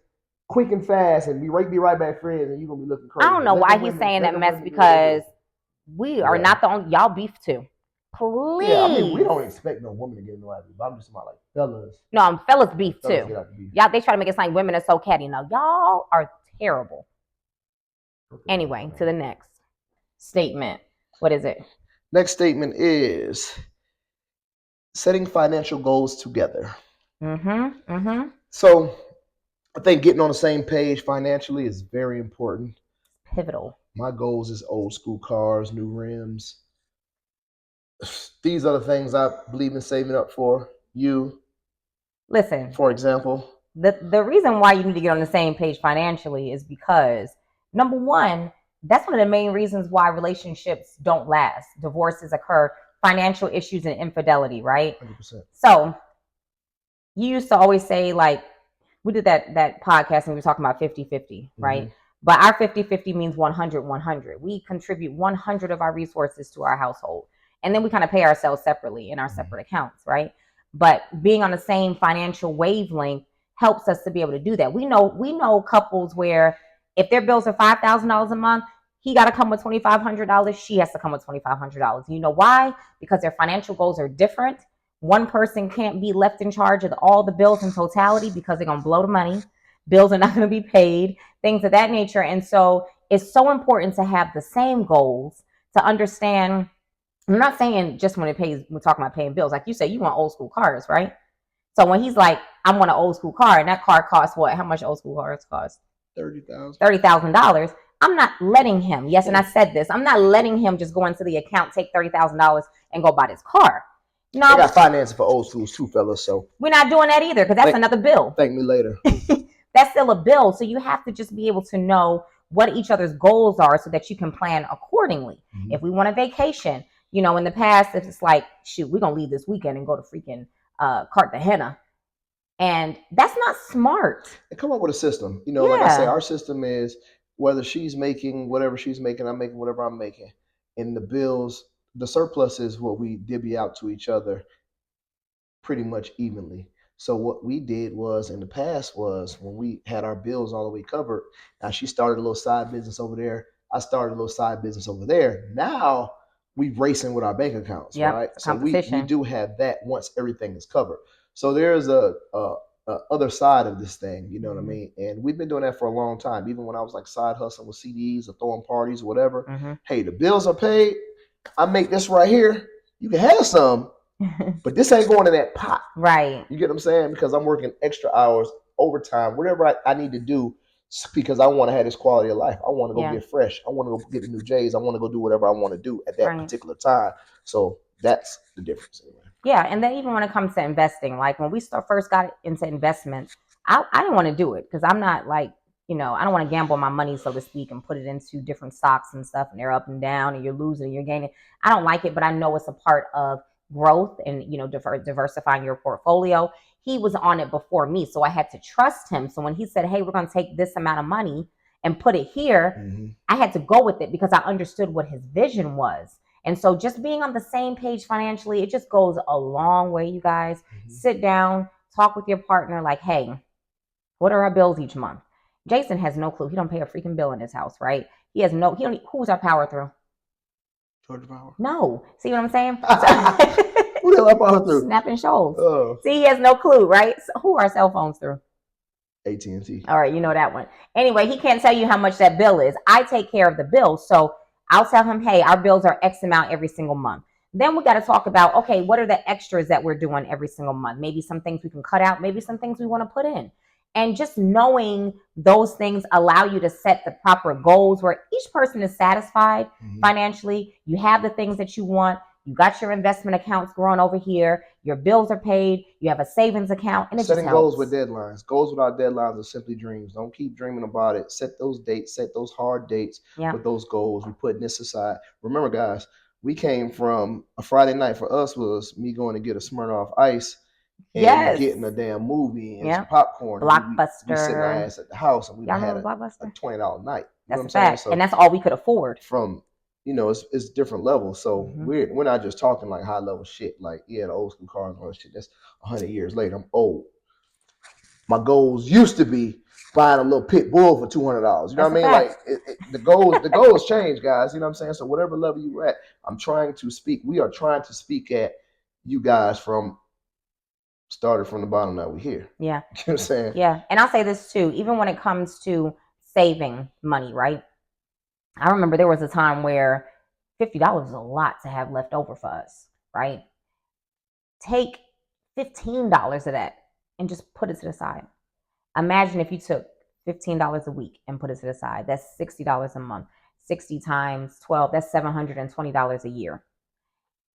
quick and fast and be right back friends, and you're going to be looking crazy. I don't know why he's saying that mess, because we are not the only, y'all beef too. Please. Yeah, I mean, we don't expect no woman to get into that beef. I'm just about like fellas. No, fellas beef too. Y'all, they try to make it sound like women are so catty. No, y'all are terrible. Anyway, to the next statement. What is it? Next statement is setting financial goals together. So I think getting on the same page financially is very important. Pivotal. My goals is old school cars, new rims. These are the things I believe in saving up for. You, listen, for example. The reason why you need to get on the same page financially is because, number one, That's one of the main reasons why relationships don't last. Divorces occur, financial issues and infidelity, right? 100%. So you used to always say, like, we did that podcast and we were talking about 50-50, right? Mhm. But our 50-50 means 100-100. We contribute 100 of our resources to our household. And then we kind of pay ourselves separately in our separate accounts, right? But being on the same financial wavelength helps us to be able to do that. We know couples where if their bills are $5,000 a month, he got to come with $2,500. She has to come with $2,500. You know why? Because their financial goals are different. One person can't be left in charge of all the bills in totality because they're going to blow the money. Bills are not going to be paid, things of that nature. And so it's so important to have the same goals, to understand. I'm not saying just when we're talking about paying bills. Like you said, you want old school cars, right? So when he's like, I want an old school car, and that car costs what? How much old school cars cost? $30,000. $30,000. I'm not letting him. Yes, and I said this. I'm not letting him just go into the account, take $30,000, and go buy this car. No, They got financing for old schools too, fellas. So we're not doing that either because that's another bill. Thank me later. That's still a bill. So you have to just be able to know what each other's goals are so that you can plan accordingly. Mhm. If we want a vacation, you know, in the past, if it's like, shoot, we're going to leave this weekend and go to freaking Cartagena. And that's not smart. And come up with a system. You know, like I say, our system is whether she's making whatever she's making, I'm making whatever I'm making. And the bills, the surplus is what we divvy out to each other pretty much evenly. So what we did was in the past was when we had our bills all the way covered. Now she started a little side business over there. I started a little side business over there. Now we racing with our bank accounts, right? So we do have that once everything is covered. So there's a other side of this thing, you know what I mean? And we've been doing that for a long time. Even when I was like side hustling with CDs or throwing parties or whatever. Hey, the bills are paid. I make this right here. You can have some. But this ain't going in that pot. Right. You get what I'm saying? Because I'm working extra hours, overtime, whatever I need to do because I want to have this quality of life. I want to go get fresh. I want to go get the new J's. I want to go do whatever I want to do at that particular time. So that's the difference. Anyway. Yeah. And then even when it comes to investing, like when we first got into investment, I didn't want to do it because I'm not like, you know, I don't want to gamble my money, so to speak, and put it into different stocks and stuff. And they're up and down and you're losing and you're gaining. I don't like it, but I know it's a part of growth and, you know, diversifying your portfolio. He was on it before me, so I had to trust him. So when he said, hey, we're going to take this amount of money and put it here, I had to go with it because I understood what his vision was. And so just being on the same page financially, it just goes a long way, you guys. Sit down, talk with your partner like, hey, what are our bills each month? Jason has no clue. He don't pay a freaking bill in his house, right? Who's our power through? Georgia Power. No. See what I'm saying? Who the hell power through? Snap and Shoals. See, he has no clue, right? So who are our cell phones through? AT&T. All right, you know that one. Anyway, he can't tell you how much that bill is. I take care of the bills. So I'll tell him, hey, our bills are X amount every single month. Then we got to talk about, okay, what are the extras that we're doing every single month? Maybe some things we can cut out. Maybe some things we want to put in. And just knowing those things allow you to set the proper goals where each person is satisfied financially. You have the things that you want. You got your investment accounts growing over here. Your bills are paid. You have a savings account. And setting goals with deadlines. Goals without deadlines are simply dreams. Don't keep dreaming about it. Set those dates. Set those hard dates with those goals. We're putting this aside. Remember, guys, we came from a Friday night for us was me going to get a Smirnoff Ice and getting a damn movie and some popcorn. Blockbuster. We sitting our ass at the house and we had a $20 night. That's a fact. So and that's all we could afford. From, you know, it's different levels. So we're not just talking like high level shit. Like, the old school cars and all that shit. That's 100 years later. I'm old. My goals used to be buying a little pit bull for $200. You know what I mean? Like the goals change, guys. You know what I'm saying? So whatever level you're at, we are trying to speak at you guys from started from the bottom, now we're here. Yeah. You know what I'm saying? Yeah. And I'll say this too, even when it comes to saving money, right? I remember there was a time where $50 was a lot to have left over for us, right? Take $15 of that and just put it to the side. Imagine if you took $15 a week and put it to the side. That's $60 a month. 60 times 12, that's $720 a year.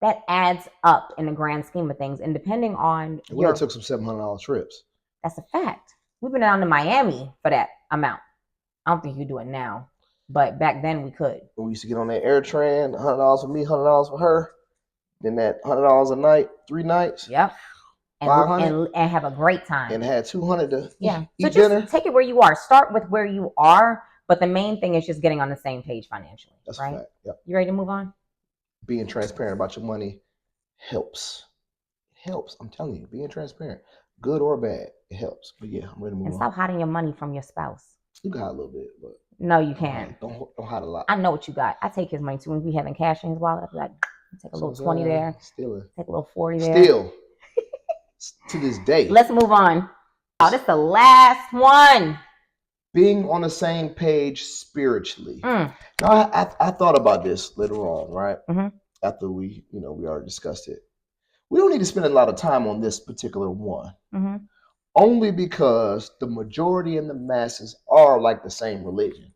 That adds up in the grand scheme of things. And depending on we took some $700 trips. That's a fact. We've been down to Miami for that amount. I don't think you do it now. But back then we could. When we used to get on that AirTran, $100 for me, $100 for her. Then that $100 a night, 3 nights. Yep. And 500 and have a great time. And had 200 to yeah. eat So dinner. just take it where you are. Start with where you are, but the main thing is just getting on the same page financially. That's right. a fact. Yep. You ready to move on? Being transparent about your money helps. It helps. I'm telling you, being transparent, good or bad, it helps. But yeah, I'm ready to move And on. stop hiding your money from your spouse. You can hide a little bit, but no, you can't. Don't hide a lot. I know what you got. I take his money too. When we having cash in his wallet, I'll be like, take a little 20 there. Stealing. Take a little 40 there. Still. To this day. Let's move on. Oh, this is the last one. Being on the same page spiritually. Now, I thought about this later on, right? After we already discussed it. We don't need to spend a lot of time on this particular one. Only because the majority and the masses are like the same religion.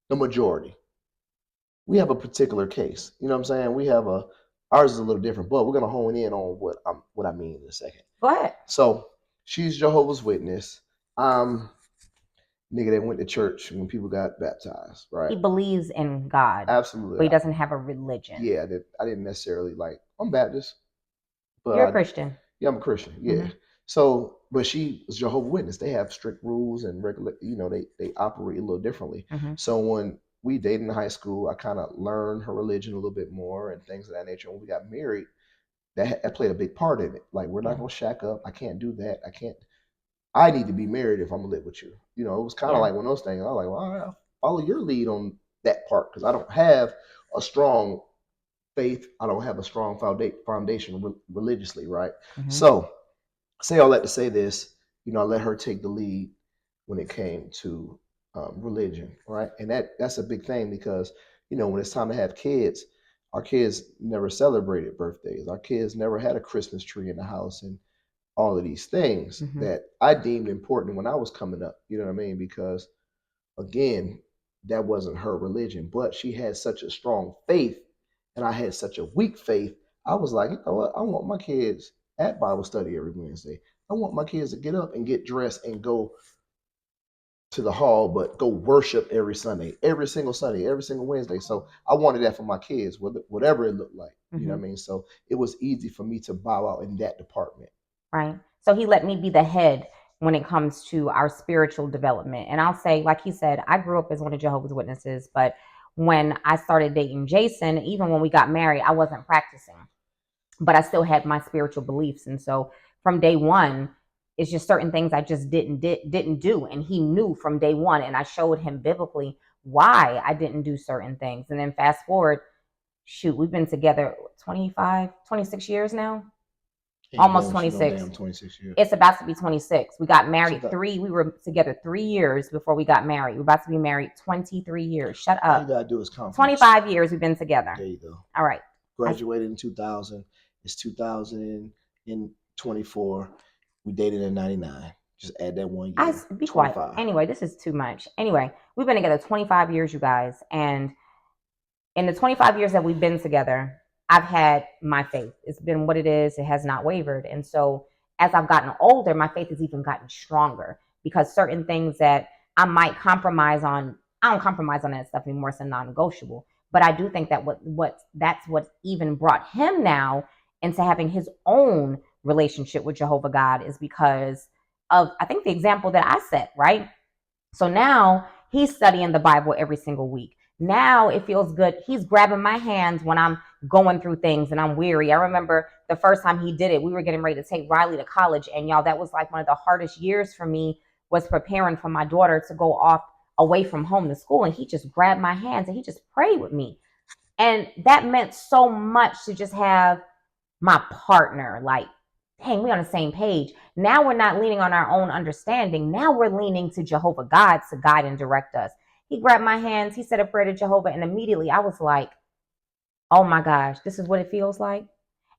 The majority. We have a particular case. You know what I'm saying? We have ours is a little different, but we're gonna hone in on what I mean in a second. Go ahead. So she's Jehovah's Witness. Nigga that went to church when people got baptized, right? He believes in God. Absolutely. But he doesn't have a religion. Yeah, I didn't necessarily I'm Baptist. But you're a Christian. Yeah, I'm a Christian. Yeah. So, but she was Jehovah's Witness. They have strict rules and regular, they operate a little differently. So when we dated in high school, I kind of learned her religion a little bit more and things of that nature. When we got married, that played a big part in it. Like, we're not going to shack up. I can't do that. I need to be married if I'm going to live with you. It was kind of like one of those things. I was like, well, all right, I'll follow your lead on that part because I don't have a strong faith. I don't have a strong foundation religiously, right? So, say all that to say this, I let her take the lead when it came to religion, right? And that's a big thing because, when it's time to have kids, our kids never celebrated birthdays. Our kids never had a Christmas tree in the house and all of these things that I deemed important when I was coming up. You know what I mean? Because, again, that wasn't her religion, but she had such a strong faith and I had such a weak faith. I was like, you know what? I want my kids at Bible study every Wednesday. I want my kids to get up and get dressed and go to the hall, but go worship every Sunday, every single Sunday, every single Wednesday. So I wanted that for my kids, whatever it looked like. You know what I mean? So it was easy for me to bow out in that department. Right. So he let me be the head when it comes to our spiritual development. And I'll say, like he said, I grew up as one of Jehovah's Witnesses, but when I started dating Jason, even when we got married, I wasn't practicing, but I still had my spiritual beliefs. And so from day one, it's just certain things I just didn't do. And he knew from day one, and I showed him biblically why I didn't do certain things. And then fast forward, we've been together 26 years now. Almost 26. 26 years. It's about to be 26. We got married we were together 3 years before we got married. We're about to be married 23 years. Shut up. All you gotta do is confidence. 25 years we've been together. There you go. All right. Graduated in 2000. It's 2024. We dated in 99. Just add that 1 year. Be quiet. Anyway, this is too much. Anyway, we've been together 25 years, you guys. And in the 25 years that we've been together, I've had my faith. It's been what it is. It has not wavered. And so as I've gotten older, my faith has even gotten stronger because certain things that I might compromise on, I don't compromise on that stuff anymore. It's a non-negotiable. But I do think that that's what even brought him now into having his own relationship with Jehovah God is because of, I think, the example that I set, right? So now he's studying the Bible every single week. Now it feels good. He's grabbing my hands when I'm going through things and I'm weary. I remember the first time he did it, we were getting ready to take Riley to college. And y'all, that was like one of the hardest years for me, was preparing for my daughter to go off away from home to school. And he just grabbed my hands and he just prayed with me. And that meant so much to just have my partner, like, dang, we're on the same page. Now we're not leaning on our own understanding. Now we're leaning to Jehovah God to guide and direct us. He grabbed my hands. He said a prayer to Jehovah. And immediately I was like, oh my gosh, this is what it feels like.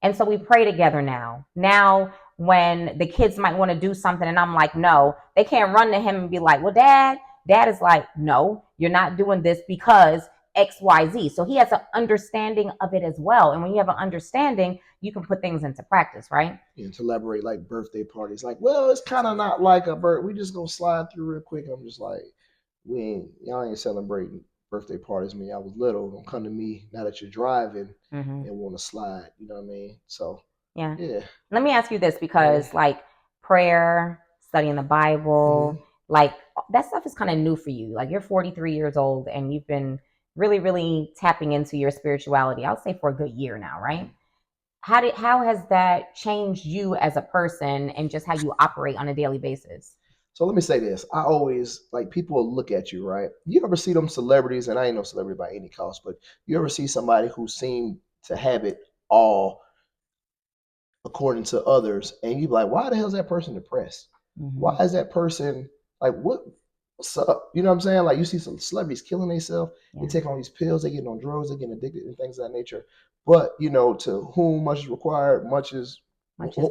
And so we pray together now. Now, when the kids might want to do something and I'm like, no, they can't run to him and be like, well, Dad is like, no, you're not doing this because X, Y, Z. So he has an understanding of it as well. And when you have an understanding, you can put things into practice, right? And to elaborate, like birthday parties, like, well, it's kind of not like a birthday. We just gonna slide through real quick. I'm just like, y'all ain't celebrating birthday parties when I was little. Don't come to me now that you're driving Mm-hmm. and want to slide. You know what I mean? So Yeah. yeah. Let me ask you this, because like prayer, studying the Bible, like that stuff is kind of new for you. Like you're 43 years old and you've been really, really tapping into your spirituality, I would say for a good year now, right? How has that changed you as a person and just how you operate on a daily basis? So let me say this. I always like people will look at you, right? You ever see them celebrities, and I ain't no celebrity by any cost, but you ever see somebody who seemed to have it all according to others, and you be like, why the hell is that person depressed? Why Mm-hmm. is that person like what's up? You know what I'm saying? Like you see some celebrities killing themselves, they Yeah. taking all these pills, they getting on drugs, they getting addicted and things of that nature. But you know, to whom much is required, Much is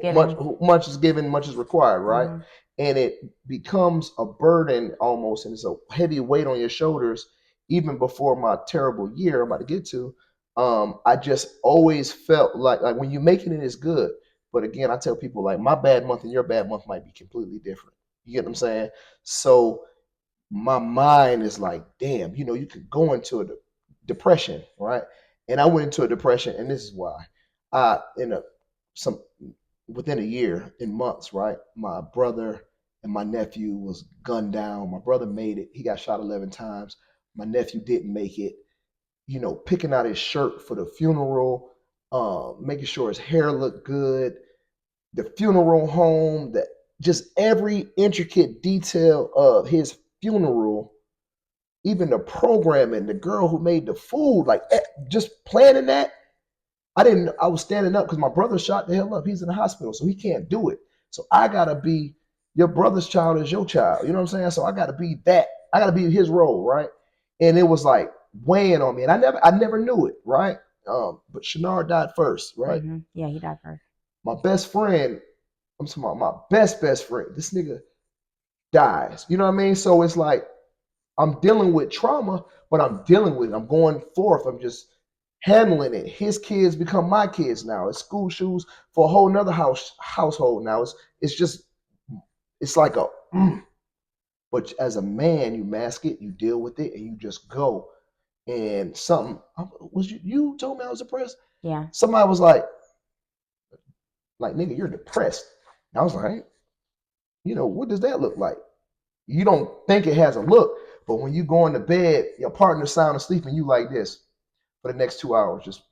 given. much is given, much is required, right? Mm-hmm. And it becomes a burden almost, and it's a heavy weight on your shoulders. Even before my terrible year I'm about to get to, I just always felt like when you making it is good, but again, I tell people like my bad month and your bad month might be completely different. You get what I'm saying? So my mind is like, damn, you know, you could go into a depression, right? And I went into a depression, and this is why. In a some within a year, in months, right? My brother and my nephew was gunned down. My brother made it; he got shot 11 times. My nephew didn't make it. You know, picking out his shirt for the funeral, making sure his hair looked good, the funeral home, that just every intricate detail of his funeral, even the programming, the girl who made the food, like just planning that. I was standing up because my brother shot the hell up. He's in the hospital, so he can't do it. So I gotta be your brother's child is your child. You know what I'm saying? So I gotta be that. I gotta be his role, right? And it was like weighing on me, and I never knew it, right? But Shannar died first, right? Mm-hmm. Yeah, he died first. My best friend, I'm talking about my best friend. This nigga dies. You know what I mean? So it's like I'm dealing with trauma, but I'm dealing with it. I'm going forth. I'm just handling it. His kids become my kids now. It's school shoes for a whole nother household now. It's just it's like a but as a man, you mask it, you deal with it, and you just go. And something was you told me I was depressed. Yeah. Somebody was like nigga, you're depressed. And I was like, you know, what does that look like? You don't think it has a look, but when you go into bed, your partner's sound asleep and you like this for the next 2 hours, just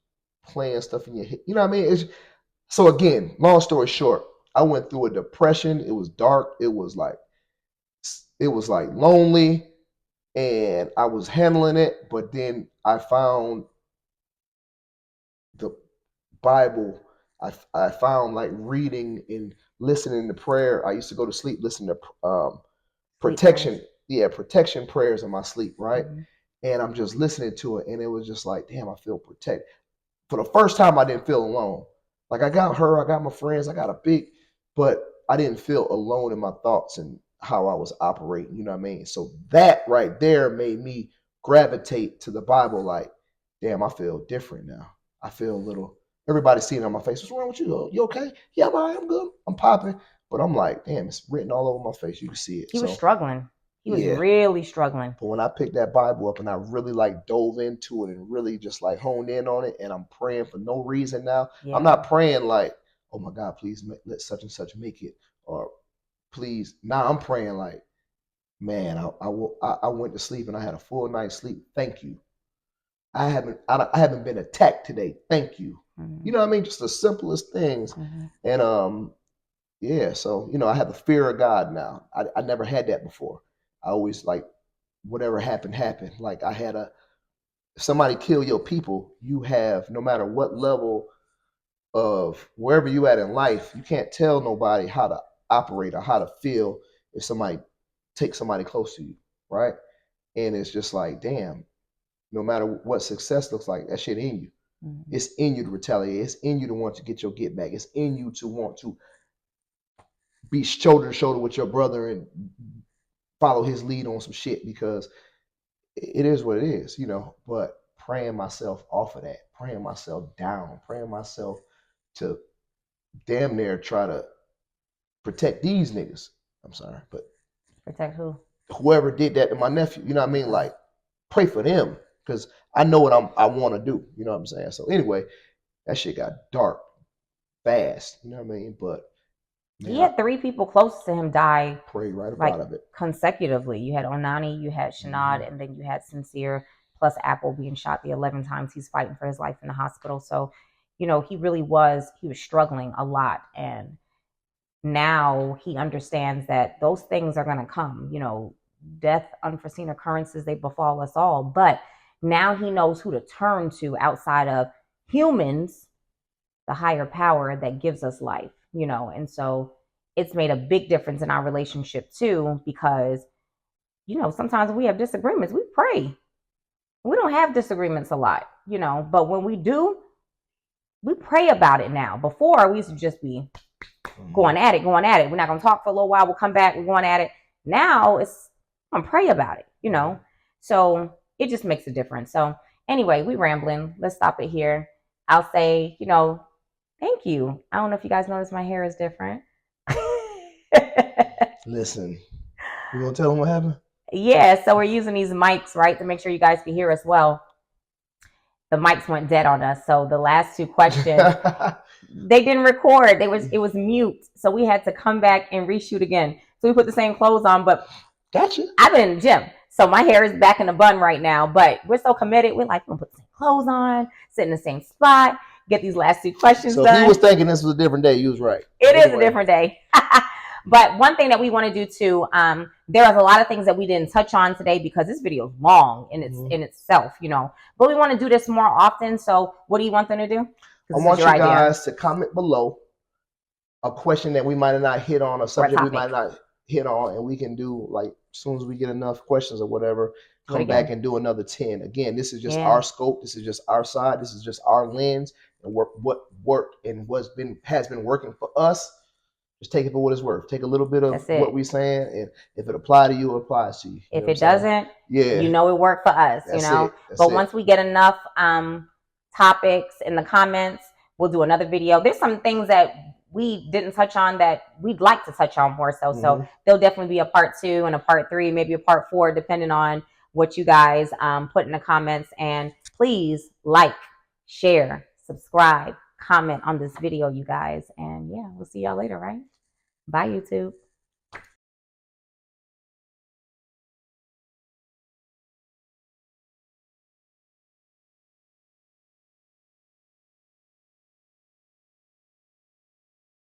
playing stuff in your head. You know what I mean? So again, long story short, I went through a depression. It was dark. It was like lonely, and I was handling it. But then I found the Bible. I found like reading and listening to prayer. I used to go to sleep listening to Sleep prayers. protection, yeah, protection prayers in my sleep, right? Mm-hmm. And I'm just listening to it, and it was just like, damn, I feel protected. For the first time, I didn't feel alone. Like I got her, I got my friends, I got a big, but I didn't feel alone in my thoughts and how I was operating. You know what I mean? So that right there made me gravitate to the Bible. Like, damn, I feel different now. I feel a little. Everybody's seeing it on my face. What's wrong with you? You okay? Yeah, I'm all right. I'm good. I'm popping. But I'm like, damn, it's written all over my face. You can see it. He was So struggling. He was yeah. really struggling. But when I picked that Bible up and I really like dove into it and really just like honed in on it, and I'm praying for no reason now. Yeah. I'm not praying like, oh my God, please let such and such make it, or please. Now I'm praying like, man, I went to sleep and I had a full night's sleep. Thank you. I haven't been attacked today. Thank you. Mm-hmm. You know what I mean? Just the simplest things. Mm-hmm. And yeah, so I have the fear of God now. I never had that before. I always like whatever happened happened. Like I had if somebody kill your people, you have no matter what level of wherever you at in life, you can't tell nobody how to operate or how to feel if somebody takes somebody close to you, right? And it's just like, damn, no matter what success looks like, that shit in you. Mm-hmm. It's in you to retaliate. It's in you to want to get your get back. It's in you to want to be shoulder to shoulder with your brother and follow his lead on some shit because it is what it is. But praying myself off of that, praying myself down, praying myself to damn near try to protect these niggas. I'm sorry, but Protect who? whoever did that to my nephew, you know what I mean? Okay. Like pray for them because I know what I want to do. You know what I'm saying? So anyway, that shit got dark fast. You know what I mean? But man, He had 3 people close to him die pray right up like out of it. consecutively. You had Onani, you had Shanad, and then you had Sincere, plus Apple being shot the 11 times. He's fighting for his life in the hospital. So, he was struggling a lot. And now he understands that those things are going to come, death, unforeseen occurrences, they befall us all. But now he knows who to turn to outside of humans, the higher power that gives us life, and so it's made a big difference in our relationship too, because, sometimes we have disagreements. We pray. We don't have disagreements a lot, but when we do, we pray about it now. Before, we used to just be going at it. We're not going to talk for a little while. We'll come back. We're going at it. Now it's, I'm going to pray about it, So it just makes a difference. So anyway, we rambling. Let's stop it here. I'll say, thank you. I don't know if you guys noticed my hair is different. Listen, you gonna tell them what happened? Yeah, so we're using these mics, right, to make sure you guys can hear us well. The mics went dead on us, so the last 2 questions they didn't record. It was mute, so we had to come back and reshoot again. So we put the same clothes on, but gotcha. I've been in the gym, so my hair is back in the bun right now. But we're so committed. We're like, we're gonna put the same clothes on, sit in the same spot, get these last 2 questions done. So if he was thinking this was a different day, he was right. It is a different day. But one thing that we want to do too, there is a lot of things that we didn't touch on today because this video is long in itself, But we want to do this more often. So what do you want them to do? I want you guys to comment below a question that we might have not hit on, a subject we might not hit on, and we can do, like, as soon as we get enough questions or whatever, come back and do another 10. Again, this is just our scope. This is just our side. This is just our lens and what worked and has been working for us. Just take it for what it's worth. Take a little bit of what we're saying, and if it applies to you, it applies to you. If it doesn't, it worked for us, But once we get enough topics in the comments, we'll do another video. There's some things that we didn't touch on that we'd like to touch on more so. So there'll definitely be a part 2 and a part 3, maybe a part 4, depending on what you guys put in the comments. And please like, share, subscribe, comment on this video, you guys. And yeah, we'll see y'all later, right? Bye, YouTube.